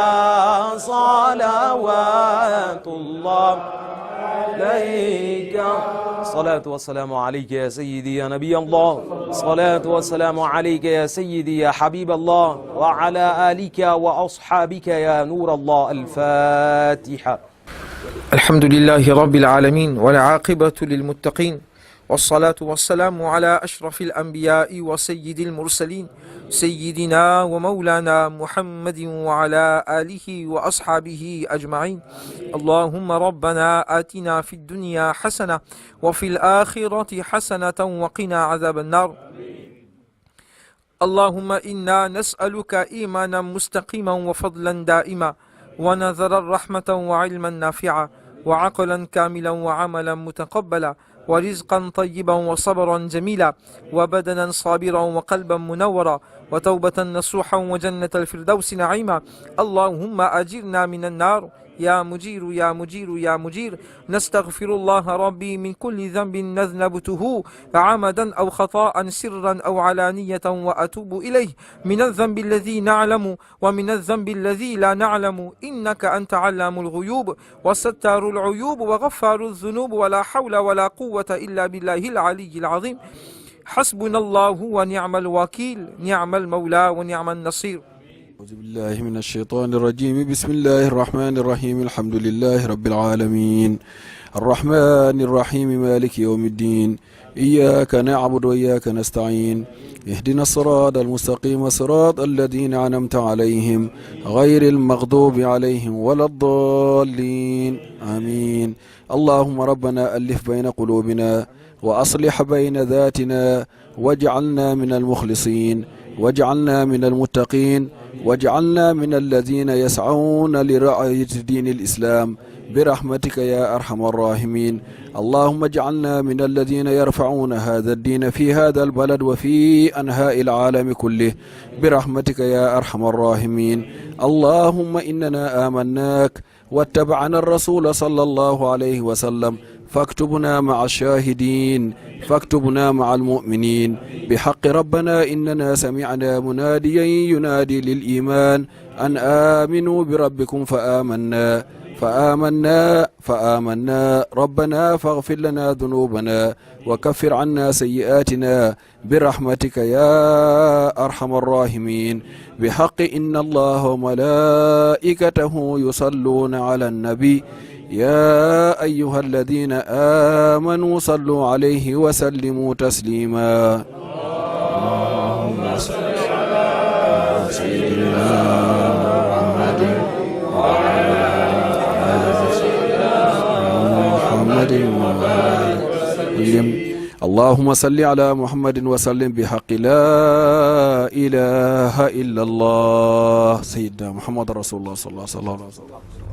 صلوات الله عليك الصلاة والسلام عليك يا سيدي يا نبي الله الصلاة والسلام عليك يا سيدي يا حبيب الله وعلى آلك وأصحابك يا نور الله الفاتحة. الحمد لله رب العالمين والعاقبة للمتقين والصلاة والسلام على أشرف الأنبياء وسيد المرسلين سيدنا ومولانا محمد وعلى آله وأصحابه أجمعين. اللهم ربنا آتنا في الدنيا حسنة وفي الآخرة حسنة وقنا عذاب النار. اللهم إنا نسألك إيمانا مستقيما وفضلا دائما ونذرا رحمة وعلما نافعا وعقلا كاملا وعملا متقبلا ورزقا طيبا وصبرا جميلا وبدنا صابرا وقلبا منورا وتوبة نصوحا وجنة الفردوس نعيما. اللهم أجرنا من النار يا مجير يا مجير يا مجير. نستغفر الله ربي من كل ذنب نذنبته عمدا أو خطاء سرا أو علانية وأتوب إليه من الذنب الذي نعلم ومن الذنب الذي لا نعلم إنك أنت علام الغيوب وستار العيوب وغفار الذنوب ولا حول ولا قوة إلا بالله العلي العظيم. حسبنا الله ونعم الوكيل نعم المولى ونعم النصير. أعوذ بالله من الشيطان الرجيم. بسم الله الرحمن الرحيم. الحمد لله رب العالمين الرحمن الرحيم مالك يوم الدين إياك نعبد وإياك نستعين اهدنا الصراط المستقيم صراط الذين أنعمت عليهم غير المغضوب عليهم ولا الضالين آمين. اللهم ربنا ألف بين قلوبنا وأصلح بين ذاتنا واجعلنا من المخلصين واجعلنا من المتقين واجعلنا من الذين يسعون لرعاية دين الإسلام برحمتك يا أرحم الراحمين. اللهم اجعلنا من الذين يرفعون هذا الدين في هذا البلد وفي أنحاء العالم كله برحمتك يا أرحم الراحمين. اللهم إننا آمناك واتبعنا الرسول صلى الله عليه وسلم فاكتبنا مع الشاهدين فاكتبنا مع المؤمنين بحق ربنا إننا سمعنا مناديا ينادي للإيمان أن آمنوا بربكم فآمنا ربنا فاغفر لنا ذنوبنا وكفر عنا سيئاتنا برحمتك يا أرحم الراحمين. بحق إن الله وملائكته يصلون على النبي يا أيها الذين آمنوا صلوا عليه وسلموا تسليما. اللهم صل على سيدنا محمد وعلى آل سيدنا محمد وسلم. اللهم صل على محمد وسلم بحق لا إله إلا الله سيدنا محمد رسول الله صلى الله عليه وسلم.